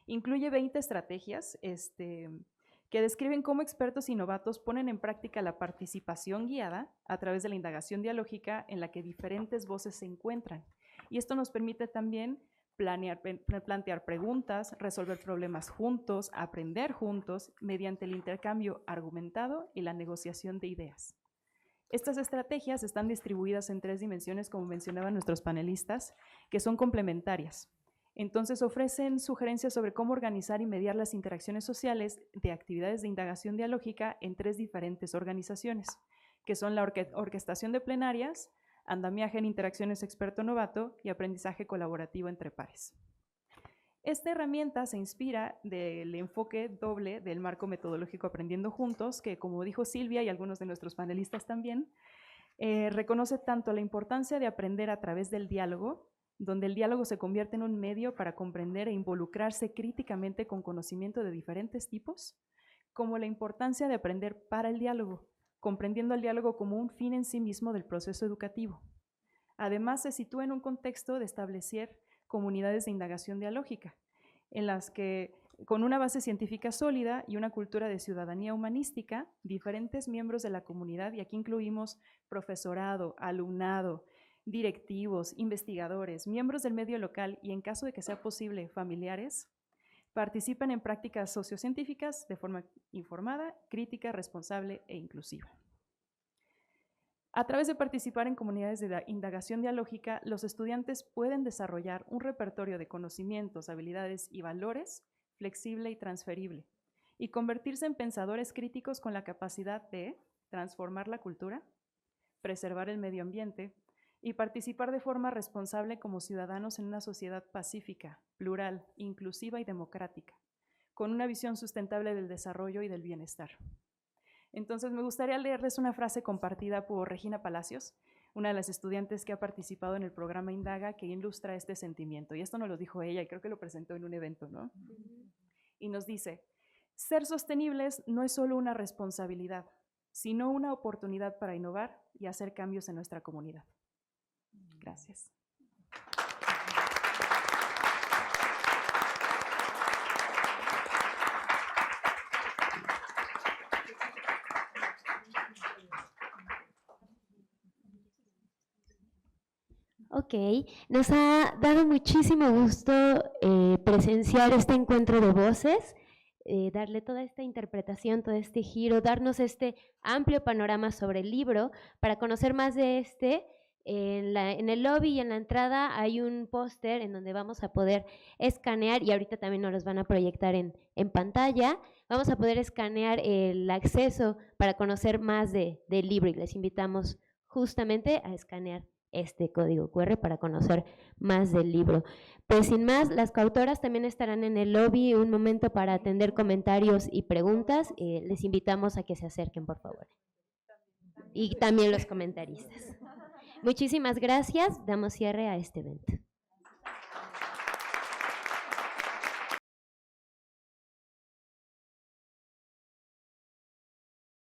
Incluye 20 estrategias que describen cómo expertos y novatos ponen en práctica la participación guiada a través de la indagación dialógica en la que diferentes voces se encuentran. Y esto nos permite también plantear preguntas, resolver problemas juntos, aprender juntos, mediante el intercambio argumentado y la negociación de ideas. Estas estrategias están distribuidas en 3 dimensiones, como mencionaban nuestros panelistas, que son complementarias. Entonces ofrecen sugerencias sobre cómo organizar y mediar las interacciones sociales de actividades de indagación dialógica en 3 diferentes organizaciones, que son la orquestación de plenarias, andamiaje en interacciones experto-novato y aprendizaje colaborativo entre pares. Esta herramienta se inspira del enfoque doble del marco metodológico Aprendiendo Juntos, que, como dijo Silvia y algunos de nuestros panelistas también, reconoce tanto la importancia de aprender a través del diálogo, donde el diálogo se convierte en un medio para comprender e involucrarse críticamente con conocimiento de diferentes tipos, como la importancia de aprender para el diálogo, comprendiendo el diálogo como un fin en sí mismo del proceso educativo. Además, se sitúa en un contexto de establecer comunidades de indagación dialógica, en las que, con una base científica sólida y una cultura de ciudadanía humanística, diferentes miembros de la comunidad, y aquí incluimos profesorado, alumnado, directivos, investigadores, miembros del medio local y, en caso de que sea posible, familiares, participan en prácticas sociocientíficas de forma informada, crítica, responsable e inclusiva. A través de participar en comunidades de indagación dialógica, los estudiantes pueden desarrollar un repertorio de conocimientos, habilidades y valores flexible y transferible, y convertirse en pensadores críticos con la capacidad de transformar la cultura, preservar el medio ambiente y participar de forma responsable como ciudadanos en una sociedad pacífica, plural, inclusiva y democrática, con una visión sustentable del desarrollo y del bienestar. Entonces, me gustaría leerles una frase compartida por Regina Palacios, una de las estudiantes que ha participado en el programa Indaga, que ilustra este sentimiento. Y esto nos lo dijo ella, y creo que lo presentó en un evento, ¿no? Y nos dice: ser sostenibles no es solo una responsabilidad, sino una oportunidad para innovar y hacer cambios en nuestra comunidad. Gracias. Ok, nos ha dado muchísimo gusto presenciar este encuentro de voces, darle toda esta interpretación, todo este giro, darnos este amplio panorama sobre el libro. Para conocer más de en el lobby y en la entrada hay un póster en donde vamos a poder escanear, y ahorita también nos los van a proyectar en pantalla. Vamos a poder escanear el acceso para conocer más del libro, y les invitamos justamente a escanear este código QR para conocer más del libro. Pues sin más, las coautoras también estarán en el lobby un momento para atender comentarios y preguntas. Les invitamos a que se acerquen, por favor. Y también los comentaristas. Muchísimas gracias. Damos cierre a este evento.